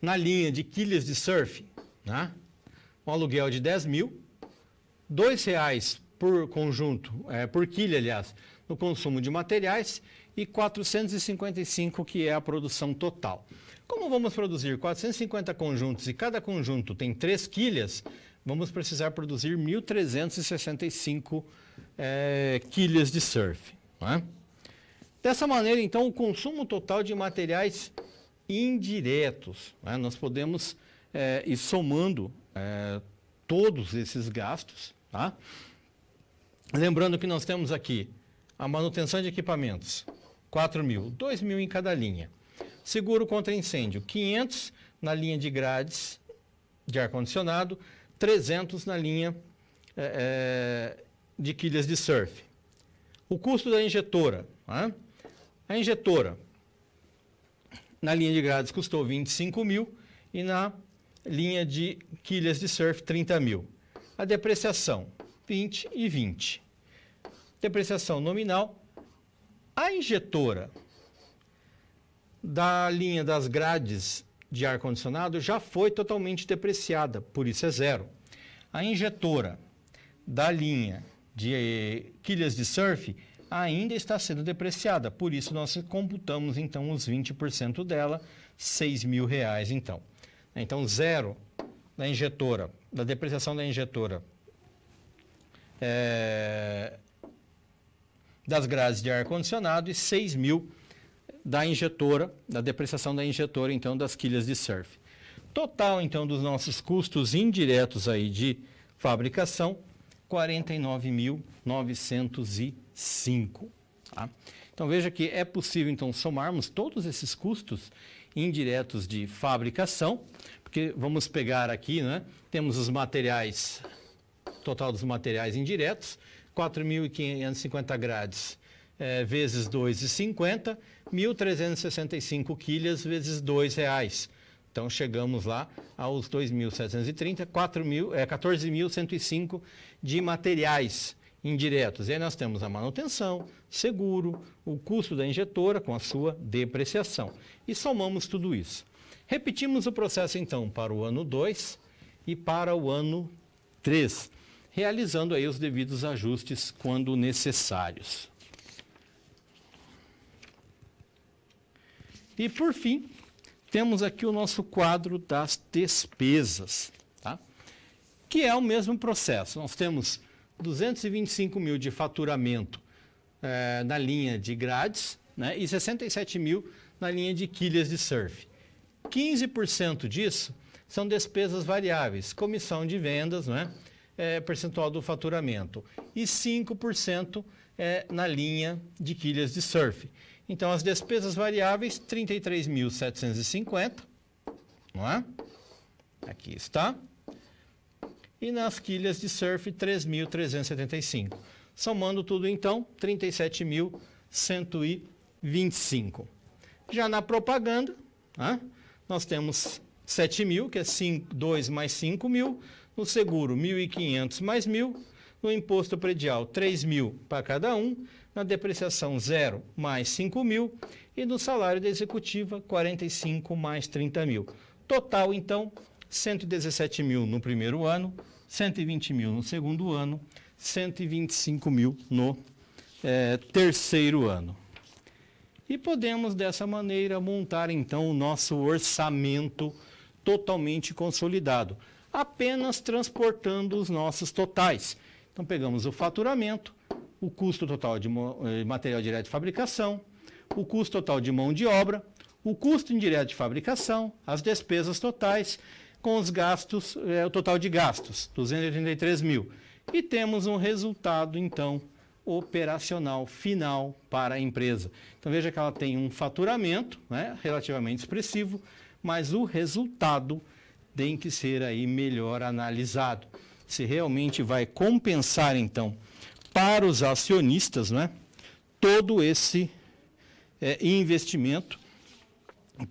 na linha de quilhas de surf, né, um aluguel de 10 mil, R$ 2,00 por conjunto, por quilha, aliás, no consumo de materiais e 455, que é a produção total. Como vamos produzir 450 conjuntos e cada conjunto tem 3 quilhas, vamos precisar produzir 1.365 quilhas de surf. Né? Dessa maneira, então, o consumo total de materiais indiretos, né? Nós podemos ir somando todos esses gastos. Tá? Lembrando que nós temos aqui a manutenção de equipamentos, 4 mil, 2 mil em cada linha. Seguro contra incêndio, 500 na linha de grades de ar-condicionado, 300 na linha de quilhas de surf. O custo da injetora, né? A injetora na linha de grades custou 25 mil e na linha de quilhas de surf 30 mil. A depreciação, 20 e 20. Depreciação nominal. A injetora da linha das grades de ar-condicionado já foi totalmente depreciada, por isso é zero. A injetora da linha de quilhas de surf ainda está sendo depreciada, por isso nós computamos então os 20% dela, R$ 6.000 então. Então zero da injetora, da depreciação da injetora das grades de ar-condicionado e 6 mil da injetora, da depreciação da injetora, então, das quilhas de surf. Total, então, dos nossos custos indiretos aí de fabricação, 49.905. Tá? Então, veja que é possível, então, somarmos todos esses custos indiretos de fabricação, porque vamos pegar aqui, né? Temos os materiais, total dos materiais indiretos, 4.550 grades vezes 2,50, 1.365 quilhas vezes R$2. Então, chegamos lá aos 2.730, 14.105 de materiais indiretos. E aí nós temos a manutenção, seguro, o custo da injetora com a sua depreciação. E somamos tudo isso. Repetimos o processo, então, para o ano 2 e para o ano 3, realizando aí os devidos ajustes quando necessários. E, por fim, temos aqui o nosso quadro das despesas, tá? Que é o mesmo processo. Nós temos 225 mil de faturamento na linha de grades, né, e 67 mil na linha de quilhas de surf. 15% disso são despesas variáveis, comissão de vendas, né, percentual do faturamento, e 5% na linha de quilhas de surf. Então, as despesas variáveis, 33.750, não é? Aqui está. E nas quilhas de surf, 3.375. Somando tudo, então, 37.125. Já na propaganda, né, nós temos 7 mil, que é 2 mais 5 mil. No seguro, 1.500 mais 1.000. No imposto predial, 3 mil para cada um. Na depreciação, 0 mais 5 mil. E no salário da executiva, 45 mais 30 mil. Total, então, 117 mil no primeiro ano, 120 mil no segundo ano, 125 mil no terceiro ano. E podemos, dessa maneira, montar, então, o nosso orçamento totalmente consolidado, apenas transportando os nossos totais. Então, pegamos o faturamento, o custo total de material direto de fabricação, o custo total de mão de obra, o custo indireto de fabricação, as despesas totais, com os gastos, o total de gastos, 283 mil. E temos um resultado, então, operacional final para a empresa. Então, veja que ela tem um faturamento, né, relativamente expressivo, mas o resultado tem que ser aí melhor analisado. Se realmente vai compensar, então, para os acionistas, né, todo esse investimento,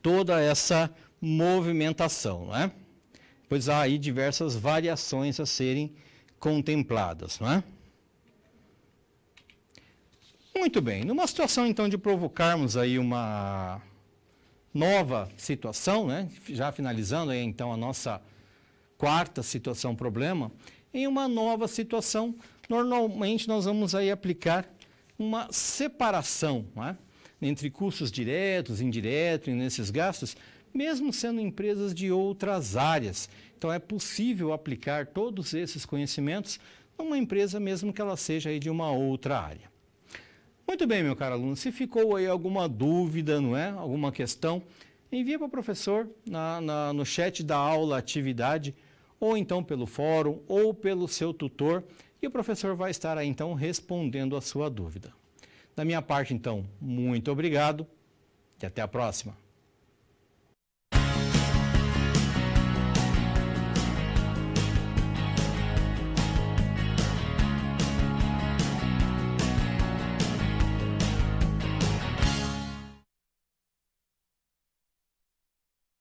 toda essa movimentação, né? Pois há aí diversas variações a serem contempladas, não é? Muito bem, numa situação então de provocarmos aí uma nova situação, né? Já finalizando aí então a nossa quarta situação problema, em uma nova situação, normalmente nós vamos aí aplicar uma separação, não é? Entre custos diretos, indiretos e nesses gastos, mesmo sendo empresas de outras áreas. Então, é possível aplicar todos esses conhecimentos numa empresa, mesmo que ela seja aí de uma outra área. Muito bem, meu caro aluno, se ficou aí alguma dúvida, não é? Alguma questão, envia para o professor no chat da aula atividade, ou então pelo fórum, ou pelo seu tutor, e o professor vai estar aí, então, respondendo a sua dúvida. Da minha parte, então, muito obrigado e até a próxima.